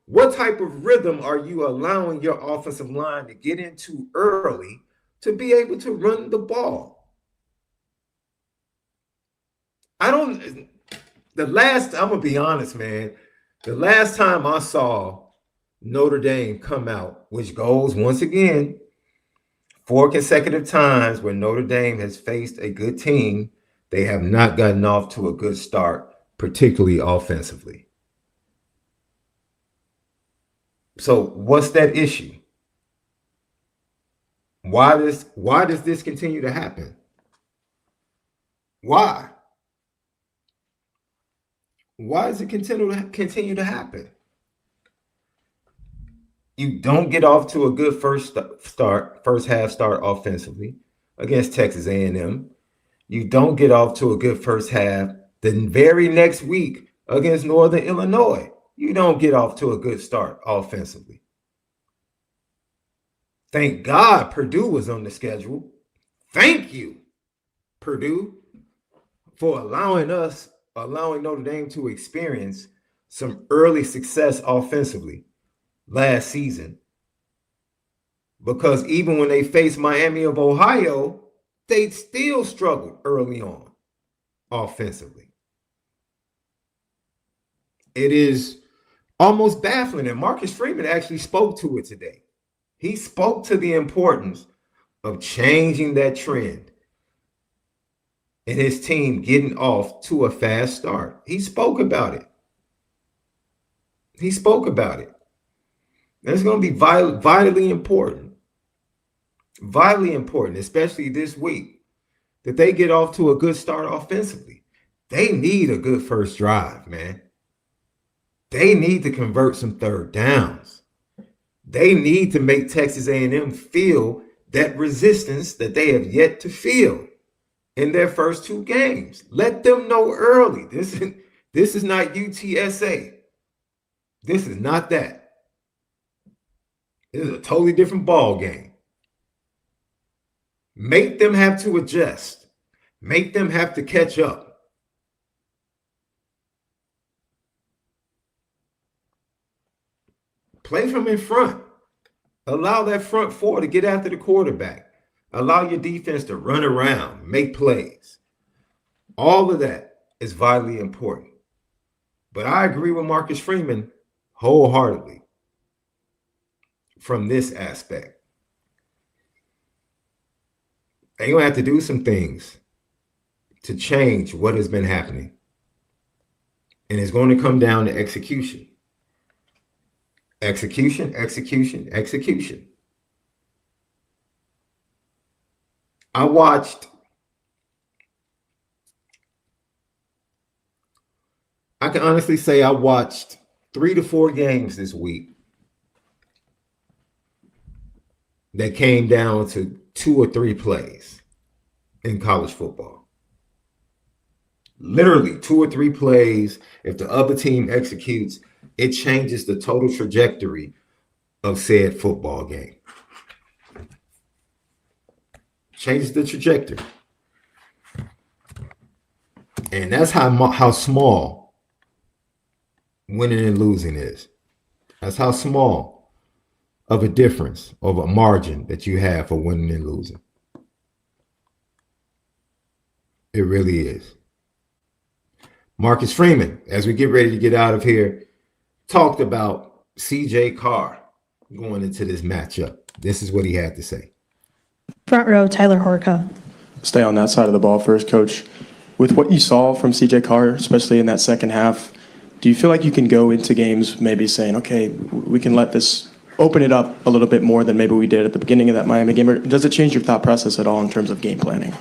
What type of rhythm are you allowing your offensive line to get into early to be able to run the ball? I'm gonna be honest, man. The last time I saw Notre Dame come out, which goes once again 4 consecutive times where Notre Dame has faced a good team, they have not gotten off to a good start, particularly offensively. So what's that issue? Why does this continue to happen? Why? Why does it continue to happen? You don't get off to a good first half start offensively against Texas A&M. You don't get off to a good first half the very next week against Northern Illinois. You don't get off to a good start offensively. Thank God Purdue was on the schedule. Thank you, Purdue, for allowing Notre Dame to experience some early success offensively last season. Because even when they faced Miami of Ohio, they still struggled early on offensively. It is almost baffling, and Marcus Freeman actually spoke to it today. He spoke to the importance of changing that trend and his team getting off to a fast start. He spoke about it. It's going to be vitally important. Vitally important, especially this week, that they get off to a good start offensively. They need a good first drive, man. They need to convert some third downs. They need to make Texas A&M feel that resistance that they have yet to feel in their first 2 games. Let them know early. This is not UTSA. This is not that. This is a totally different ball game. Make them have to adjust. Make them have to catch up. Play from in front. Allow that front 4 to get after the quarterback. Allow your defense to run around, make plays. All of that is vitally important. But I agree with Marcus Freeman wholeheartedly from this aspect. They're going to have to do some things to change what has been happening. And it's going to come down to execution. Execution. I can honestly say I watched 3 to 4 games this week that came down to 2 or 3 plays in college football. Literally 2 or 3 plays. If the other team executes, it changes the total trajectory of said football game. Changes the trajectory. And that's how small winning and losing is. That's how small of a difference, of a margin that you have for winning and losing. It really is. Marcus Freeman, as we get ready to get out of here, talked about CJ Carr going into this matchup. This is what he had to say. Front row, Tyler Horka. Stay on that side of the ball first, Coach. With what you saw from CJ Carr, especially in that second half, do you feel like you can go into games maybe saying, okay, we can let this open it up a little bit more than maybe we did at the beginning of that Miami game? Or does it change your thought process at all in terms of game planning?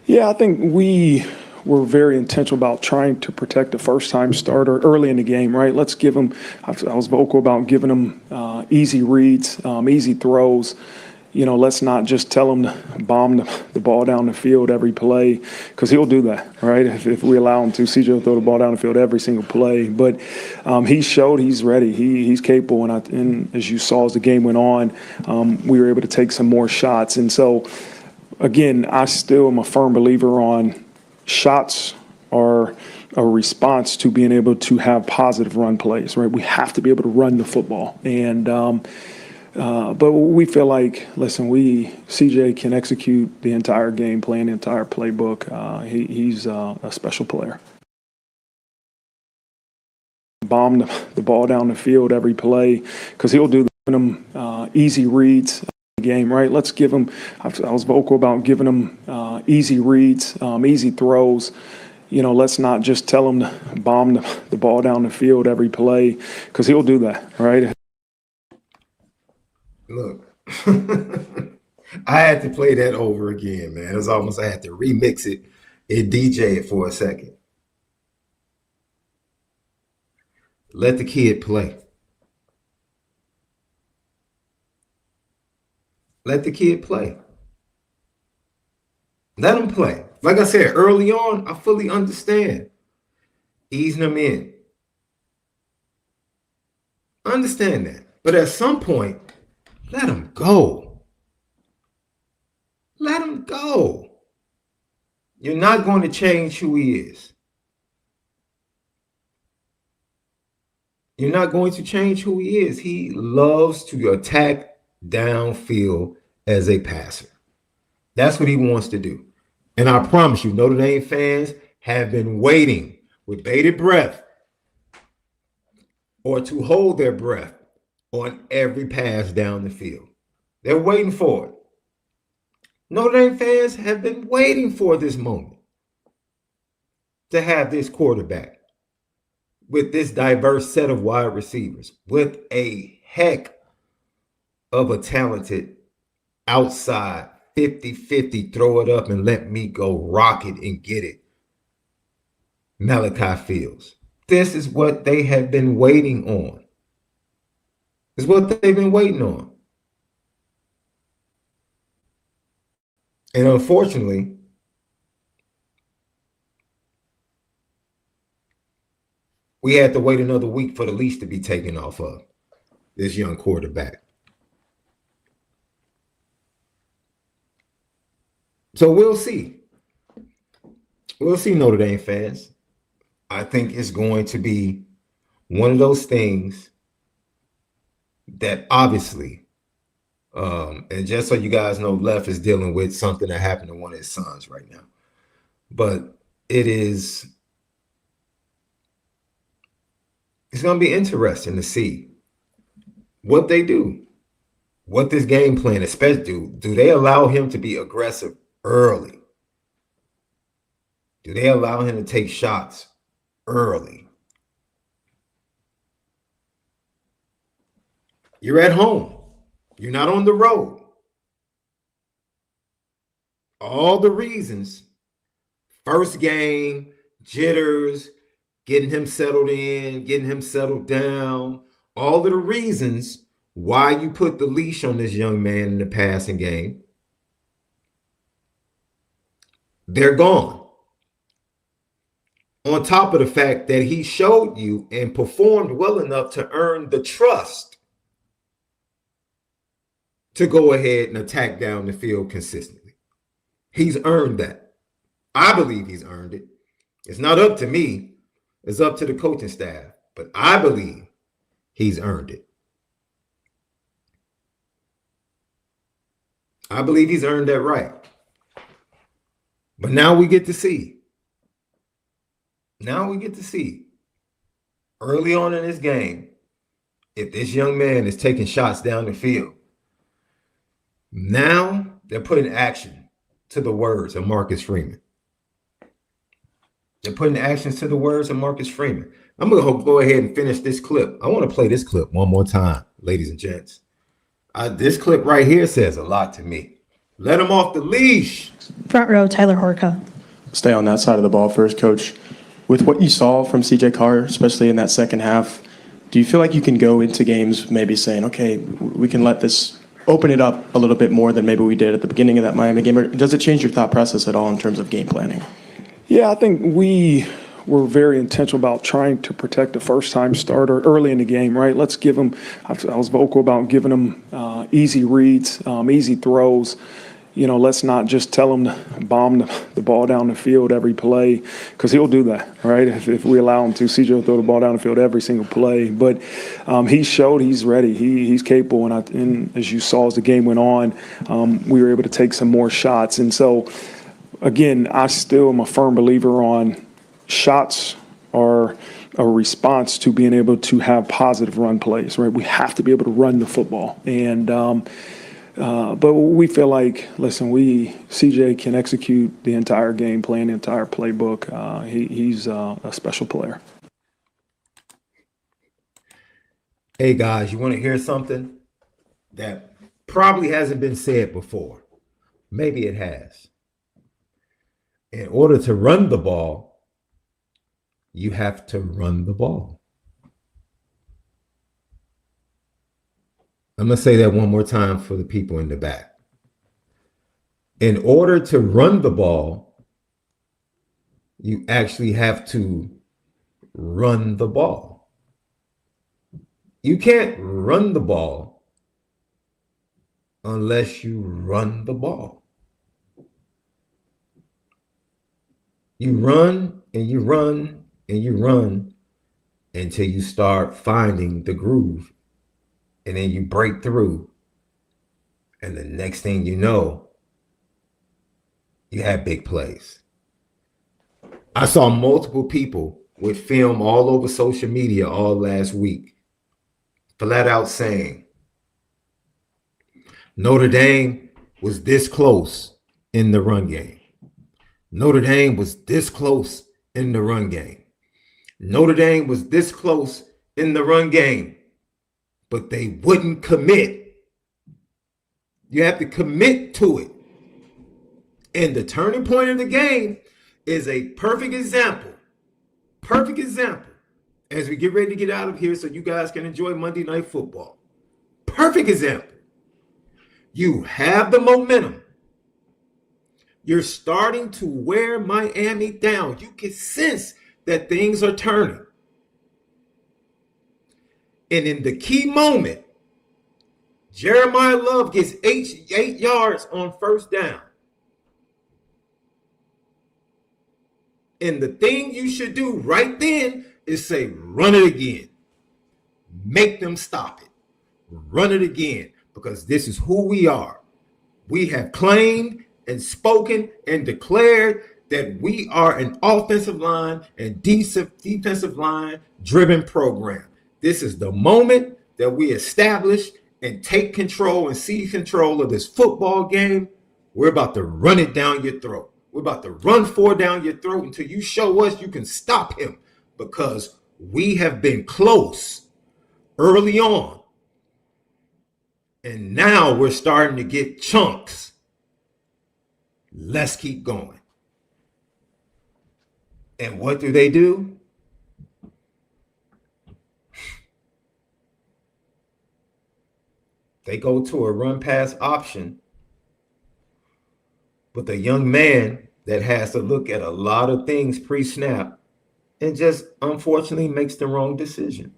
Yeah, I think we were very intentional about trying to protect the first-time starter early in the game, right? Let's give them – I was vocal about giving them easy reads, easy throws. You know, let's not just tell him to bomb the ball down the field every play, because he'll do that, right? If we allow him to, CJ will throw the ball down the field every single play. But he showed he's ready. He's capable. And as you saw as the game went on, we were able to take some more shots. And so, again, I still am a firm believer on shots are a response to being able to have positive run plays, right? We have to be able to run the football. And but we feel like, listen, CJ can execute the entire game plan, the entire playbook. He's a special player. Bomb the ball down the field every play, because he'll do them easy reads game, right? Let's give him, I was vocal about giving him easy reads, easy throws. You know, let's not just tell him to bomb the ball down the field every play, because he'll do that, right? Look, I had to play that over again, man. It was almost I had to remix it and DJ it for a second. Let the kid play. Let the kid play. Let him play. Like I said, early on, I fully understand easing them in. I understand that. But at some point, let him go. Let him go. You're not going to change who he is. You're not going to change who he is. He loves to attack downfield as a passer. That's what he wants to do. And I promise you, Notre Dame fans have been waiting with bated breath or to hold their breath on every pass down the field. They're waiting for it. Notre Dame fans have been waiting for this moment to have this quarterback with this diverse set of wide receivers, with a heck of a talented outside 50-50, throw it up and let me go rock it and get it, MALIK Fields. This is what they have been waiting on. It's what they've been waiting on. And unfortunately, we had to wait another week for the leash to be taken off of this young quarterback. So we'll see. We'll see, Notre Dame fans. I think it's going to be one of those things that obviously, and just so you guys know, Left is dealing with something that happened to one of his sons right now. But it's going to be interesting to see what they do, what this game plan, especially do they allow him to be aggressive early? Do they allow him to take shots early? You're at home. You're not on the road. All the reasons, first game, jitters, getting him settled in, getting him settled down, all of the reasons why you put the leash on this young man in the passing game, they're gone. On top of the fact that he showed you and performed well enough to earn the trust to go ahead and attack down the field consistently. He's earned that. I believe he's earned it. It's not up to me. It's up to the coaching staff. But I believe he's earned it. I Bleav he's earned that right. But now we get to see. Now we get to see early on in this game if this young man is taking shots down the field. Now they're putting action to the words of Marcus Freeman. They're putting actions to the words of Marcus Freeman. I'm going to go ahead and finish this clip. I want to play this clip one more time, ladies and gents. This clip right here says a lot to me. Let him off the leash. Front row, Tyler Horka. Stay on that side of the ball first, Coach. With what you saw from CJ Carr, especially in that second half, do you feel like you can go into games maybe saying, okay, we can let this open it up a little bit more than maybe we did at the beginning of that Miami game? Or does it change your thought process at all in terms of game planning? Yeah, I think we were very intentional about trying to protect the first-time starter early in the game, right? Let's give them – I was vocal about giving them easy reads, easy throws. You know, let's not just tell him to bomb the ball down the field every play, because he'll do that, right? If we allow him to, CJ will throw the ball down the field every single play. But he showed he's ready. He's capable. And as you saw as the game went on, we were able to take some more shots. And so, again, I still am a firm believer on shots are a response to being able to have positive run plays, right? We have to be able to run the football. And but we feel like, listen, CJ can execute the entire game plan, the entire playbook. He's a special player. Hey, guys, you want to hear something that probably hasn't been said before? Maybe it has. In order to run the ball, you have to run the ball. I'm going to say that one more time for the people in the back. In order to run the ball, you actually have to run the ball. You can't run the ball unless you run the ball. You run and you run and you run until you start finding the groove. And then you break through. And the next thing you know, you have big plays. I saw multiple people with film all over social media all last week, flat out saying, Notre Dame was this close in the run game. Notre Dame was this close in the run game. Notre Dame was this close in the run game. But they wouldn't commit. You have to commit to it. And the turning point of the game is a perfect example. Perfect example. As we get ready to get out of here so you guys can enjoy Monday Night Football. Perfect example. You have the momentum. You're starting to wear Miami down. You can sense that things are turning. And in the key moment, Jeremiah Love gets 8 yards on first down. And the thing you should do right then is say, run it again. Make them stop it. Run it again, because this is who we are. We have claimed and spoken and declared that we are an offensive line and defensive line driven program. This is the moment that we establish and take control and seize control of this football game. We're about to run it down your throat. We're about to run 4 down your throat until you show us you can stop him, because we have been close early on. And now we're starting to get chunks. Let's keep going. And what do? They go to a run pass option with a young man that has to look at a lot of things pre-snap and just unfortunately makes the wrong decision.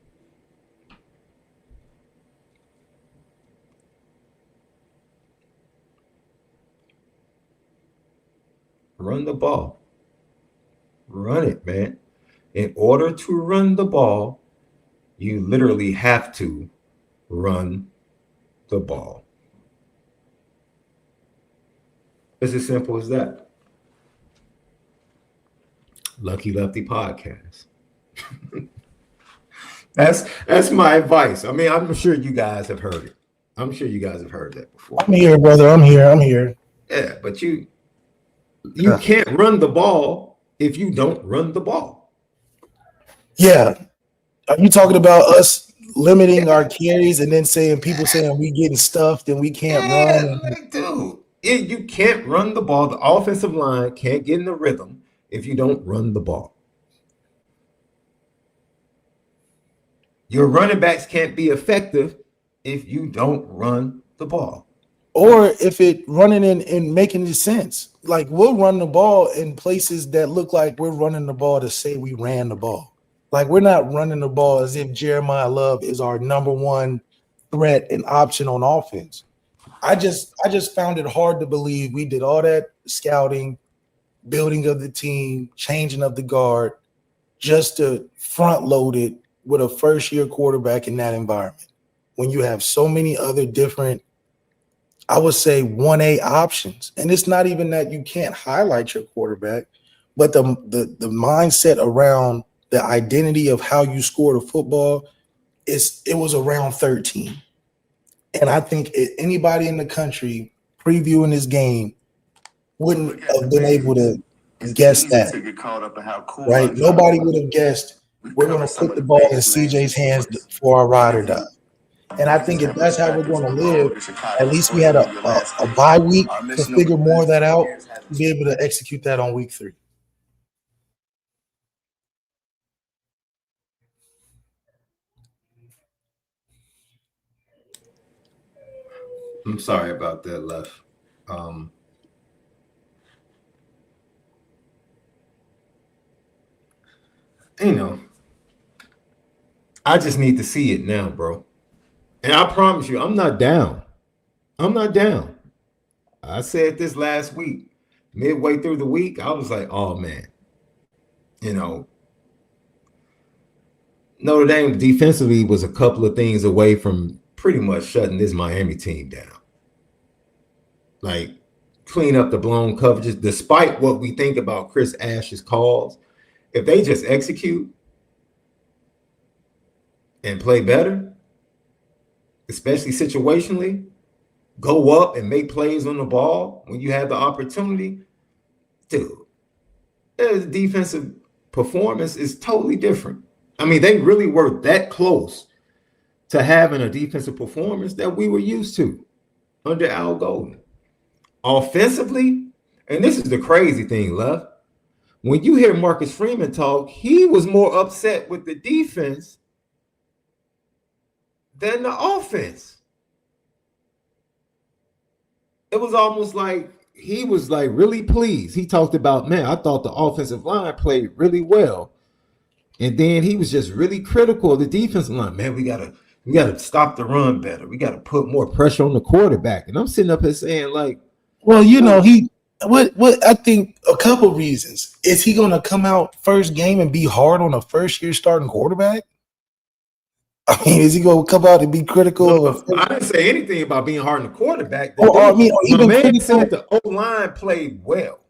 Run the ball. Run it, man. In order to run the ball, you literally have to run the ball. It's as simple as that. Lucky Lefty podcast. That's my advice. I mean, I'm sure you guys have heard it. I'm sure you guys have heard that before. I'm here, brother. I'm here. Yeah, but you can't run the ball if you don't run the ball. Yeah. Are you talking about us limiting our carries and then people saying we getting stuffed and we can't run? Like, dude, you can't run the ball. The offensive line can't get in the rhythm if you don't run the ball. Your running backs can't be effective if you don't run the ball. Or if it running and making sense. Like, we'll run the ball in places that look like we're running the ball to say we ran the ball. Like, we're not running the ball as if Jeremiah Love is our number one threat and option on offense. I just found it hard to believe we did all that scouting, building of the team, changing of the guard, just to front load it with a first-year quarterback in that environment. When you have so many other different, I would say 1A options. And it's not even that you can't highlight your quarterback, but the mindset around the identity of how you score the football, it was around 13. And I think anybody in the country previewing this game wouldn't have been able to guess that. Right? Nobody would have guessed we're going to put the ball in CJ's hands for our ride or die. And I think if that's how we're going to live, at least we had a bye week to figure more of that out, to be able to execute that on week 3. I'm sorry about that, Left. I just need to see it now, bro. And I promise you, I'm not down. I said this last week, midway through the week, I was like, oh, man. Notre Dame defensively was a couple of things away from pretty much shutting this Miami team down. Like, clean up the blown coverages, despite what we think about Chris Ash's calls. If they just execute and play better, especially situationally, go up and make plays on the ball when you have the opportunity, dude, the defensive performance is totally different. I mean, they really were that close to having a defensive performance that we were used to under Al Golden. Offensively, and this is the crazy thing, Love, when you hear Marcus Freeman talk, he was more upset with the defense than the offense. It was almost like he was like really pleased. He talked about, man, I thought the offensive line played really well. And then he was just really critical of the defensive line. Man, we gotta stop the run better. We gotta put more pressure on the quarterback. And I'm sitting up here saying, like, well, what I think a couple reasons. Is he gonna come out first game and be hard on a first-year starting quarterback? I mean, is he gonna come out and be critical of I didn't say anything about being hard on the quarterback. Even man said the O-line played well.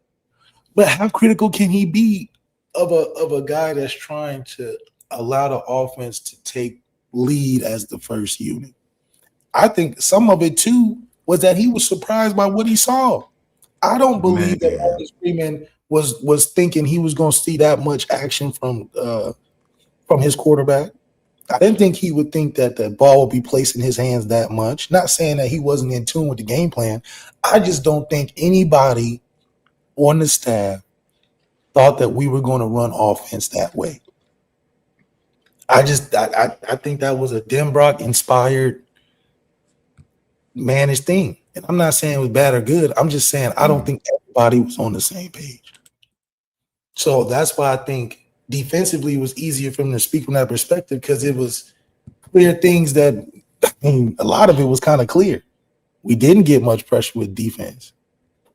But how critical can he be of a guy that's trying to allow the offense to take lead as the first unit? I think some of it too was that he was surprised by what he saw. I don't believe that Marcus Freeman was thinking he was going to see that much action from his quarterback. I didn't think he would think that the ball would be placed in his hands that much. Not saying that he wasn't in tune with the game plan. I just don't think anybody on the staff thought that we were going to run offense that way. I think that was a Denbrock inspired managed thing. And I'm not saying it was bad or good. I'm just saying I don't think everybody was on the same page. So that's why I think defensively it was easier for him to speak from that perspective, because it was clear things that, I mean, a lot of it was kind of clear. We didn't get much pressure with defense.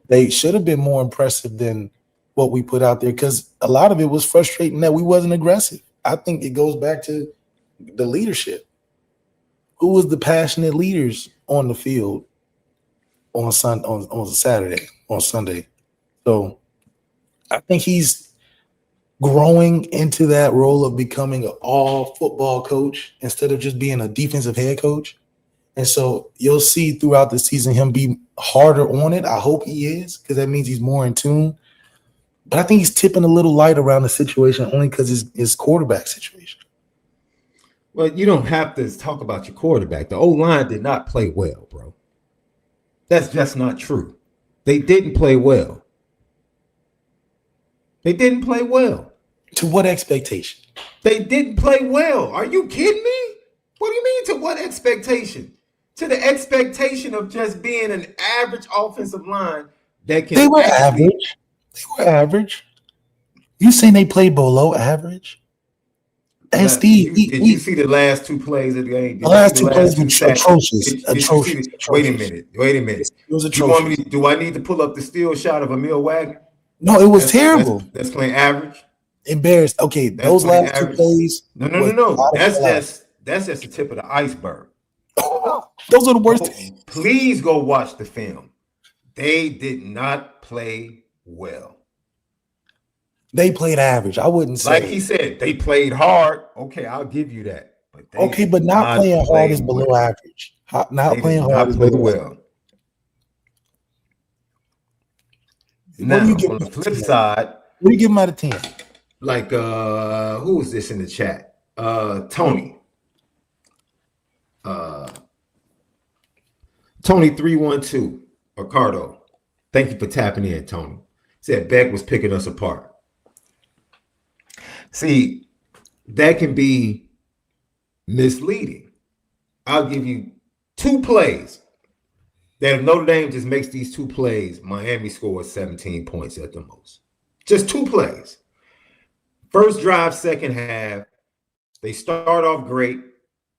They should have been more impressive than what we put out there, because a lot of it was frustrating that we wasn't aggressive. I think it goes back to the leadership. Who was the passionate leaders on the field on Saturday, on Sunday. So I think he's growing into that role of becoming an all football coach instead of just being a defensive head coach. And so you'll see throughout the season him be harder on it. I hope he is, because that means he's more in tune. But I think he's tipping a little light around the situation only because his quarterback situation. Well, you don't have to talk about your quarterback. The O-line did not play well, bro. That's just not true. They didn't play well. They didn't play well. To what expectation? They didn't play well. Are you kidding me? What do you mean to what expectation? To the expectation of just being an average offensive line that can. They were average. They were average. You saying they played below average? And Steve, did you see the last two plays of the game? The last two plays were atrocious. Atrocious. Wait a minute. It was atrocious. Do I need to pull up the still shot of Emil Wagner? No, it was terrible. That's playing average. Embarrassed. Okay, those last two plays. No. That's just the tip of the iceberg. Those are the worst. Please go watch the film. They did not play well. They played average. I wouldn't say. Like he said, they played hard. Okay, I'll give you that. But but not playing hard is below average. Not playing hard is below well. Now, on the flip side, what do you give him out of 10? Like, who was this in the chat? Tony. Tony 312, Ricardo. Thank you for tapping in, Tony. Said Beck was picking us apart. See, that can be misleading. I'll give you two plays that if Notre Dame just makes these two plays, Miami scores 17 points at the most. Just two plays. First drive, second half, they start off great.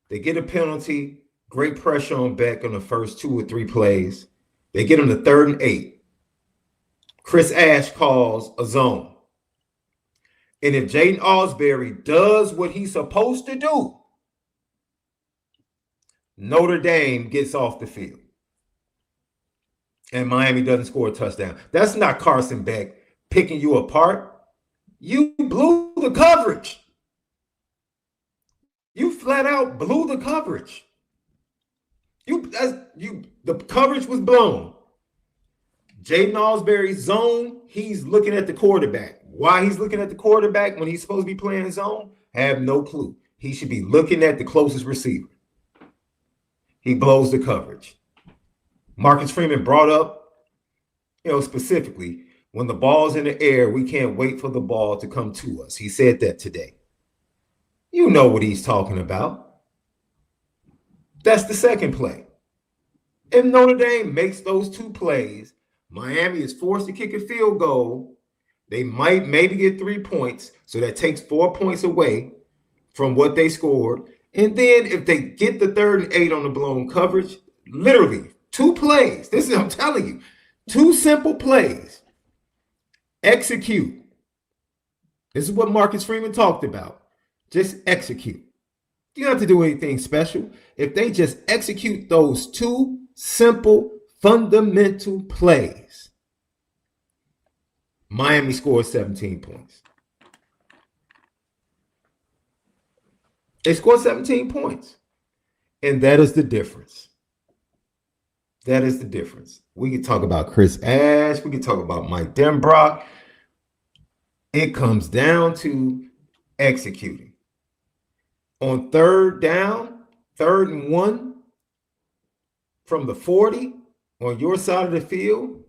They get a penalty, great pressure on Beck on the first 2 or 3 plays. They get him to 3rd and 8. Chris Ash calls a zone. And if Jaden Osbury does what he's supposed to do, Notre Dame gets off the field. And Miami doesn't score a touchdown. That's not Carson Beck picking you apart. You blew the coverage. You flat out blew the coverage. The coverage was blown. Jaden Osbury's zone, he's looking at the quarterback. Why he's looking at the quarterback when he's supposed to be playing zone? I have no clue. He should be looking at the closest receiver. He blows the coverage. Marcus Freeman brought up, specifically, when the ball's in the air, we can't wait for the ball to come to us. He said that today. You know what he's talking about. That's the second play. If Notre Dame makes those 2 plays, Miami is forced to kick a field goal. They might maybe get 3 points, so that takes 4 points away from what they scored. And then if they get the 3rd and 8 on the blown coverage, literally 2 plays. I'm telling you, 2 simple plays. Execute. This is what Marcus Freeman talked about. Just execute. You don't have to do anything special. If they just execute those 2 simple, fundamental plays, Miami scores 17 points. They scored 17 points. And that is the difference. That is the difference. We can talk about Chris Ash. We can talk about Mike Denbrock. It comes down to executing. On 3rd down, 3rd and 1, from the 40 on your side of the field,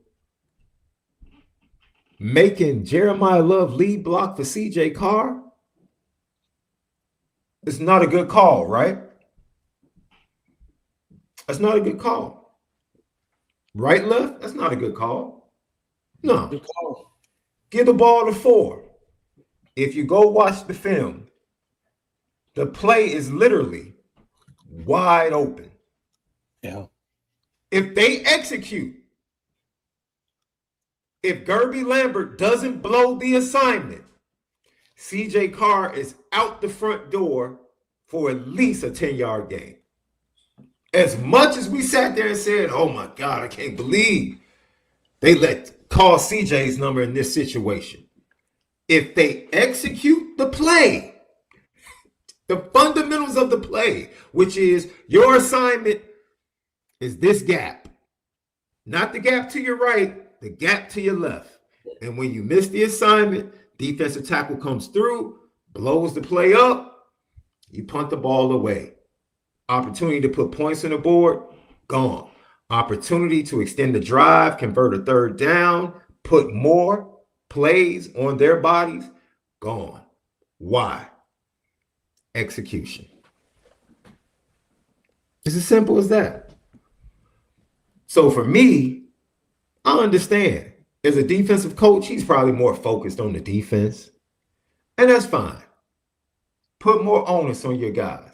making Jeremiah Love lead block for CJ Carr, it's not a good call, right? That's not a good call. Right, left? That's not a good call. No. Good call. Give the ball to 4. If you go watch the film, the play is literally wide open. Yeah. If they execute, if Gerby Lambert doesn't blow the assignment, CJ Carr is out the front door for at least a 10-yard gain. As much as we sat there and said, oh my God, I can't believe they call CJ's number in this situation. If they execute the play, the fundamentals of the play, which is your assignment is this gap, not the gap to your right, the gap to your left. And when you miss the assignment, defensive tackle comes through, blows the play up, you punt the ball away. Opportunity to put points on the board, gone. Opportunity to extend the drive, convert a third down, put more plays on their bodies, gone. Why? Execution. It's as simple as that. So for me, I understand. As a defensive coach, he's probably more focused on the defense. And that's fine. Put more onus on your guys.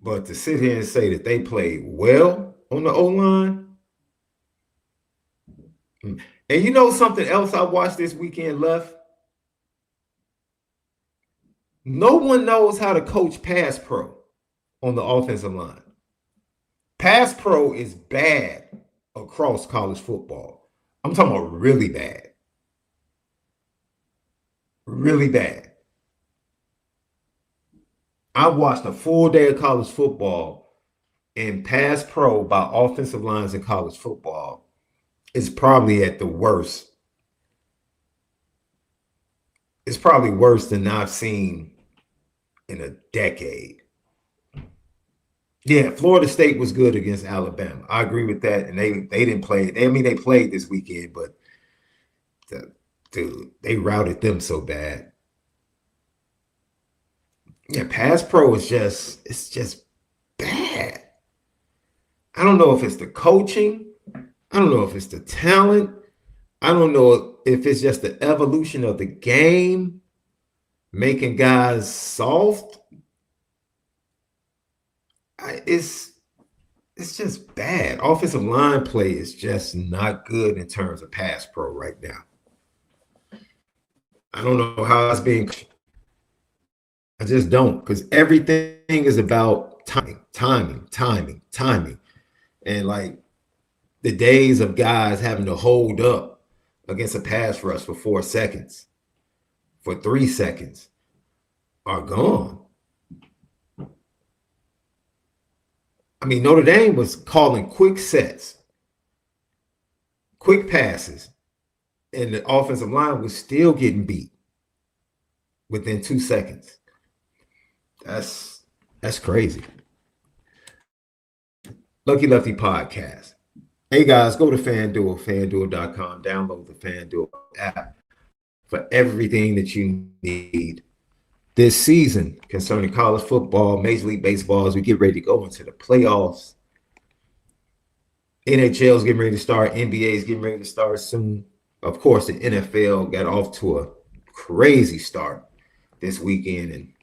But to sit here and say that they played well on the O-line. And you know something else I watched this weekend, Left? No one knows how to coach pass pro on the offensive line. Pass pro is bad across college football. I'm talking about really bad. Really bad. I watched a full day of college football, and pass pro by offensive lines in college football is probably at the worst. It's probably worse than I've seen in a decade. Yeah, Florida State was good against Alabama. I agree with that, and they didn't play. They played this weekend, but dude, they routed them so bad. Yeah, pass pro is just bad. I don't know if it's the coaching. I don't know if it's the talent. I don't know if it's just the evolution of the game, making guys soft. It's just bad. Offensive line play is just not good in terms of pass pro right now. I don't know how it's being. I just don't, because everything is about timing. And like the days of guys having to hold up against a pass rush for 4 seconds, for 3 seconds, are gone. I mean, Notre Dame was calling quick sets, quick passes, and the offensive line was still getting beat within 2 seconds. That's crazy. Lucky Lefty podcast. Hey guys, go to FanDuel, FanDuel.com. Download the FanDuel app for everything that you need this season concerning college football, Major League Baseball, as we get ready to go into the playoffs. NHL is getting ready to start. NBA is getting ready to start soon. Of course, the NFL got off to a crazy start this weekend, and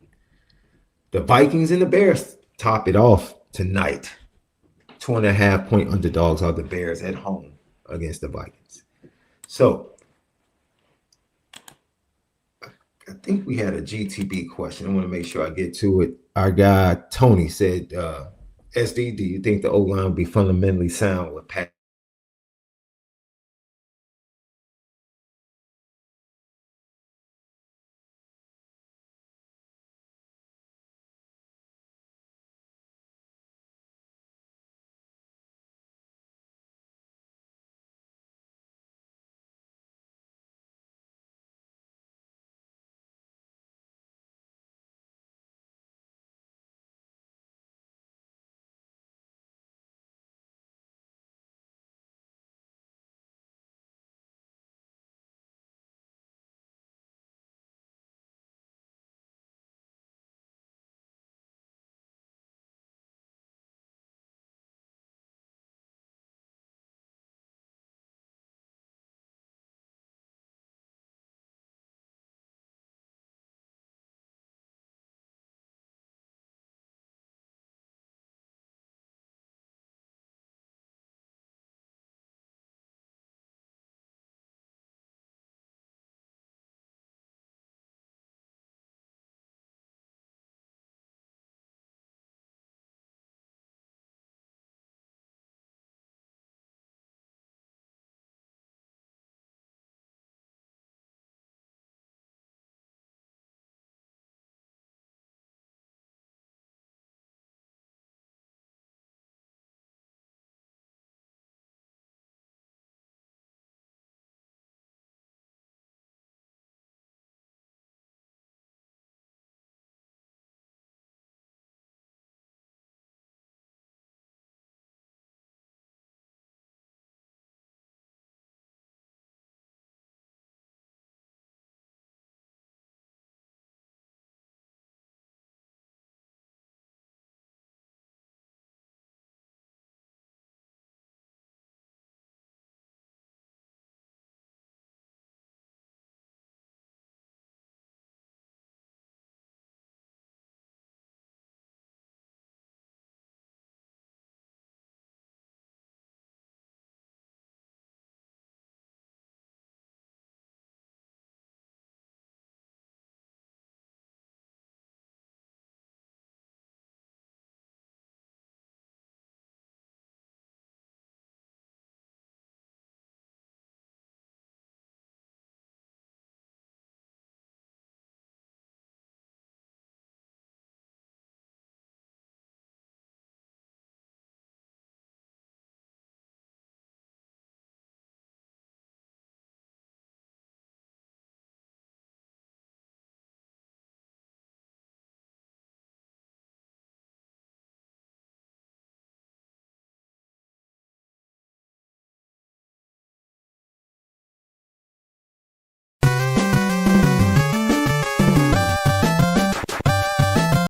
the Vikings and the Bears top it off tonight. 2.5-point underdogs are the Bears at home against the Vikings. So I think we had a GTB question. I want to make sure I get to it. Our guy Tony said, SD, do you think the O-line will be fundamentally sound with Pat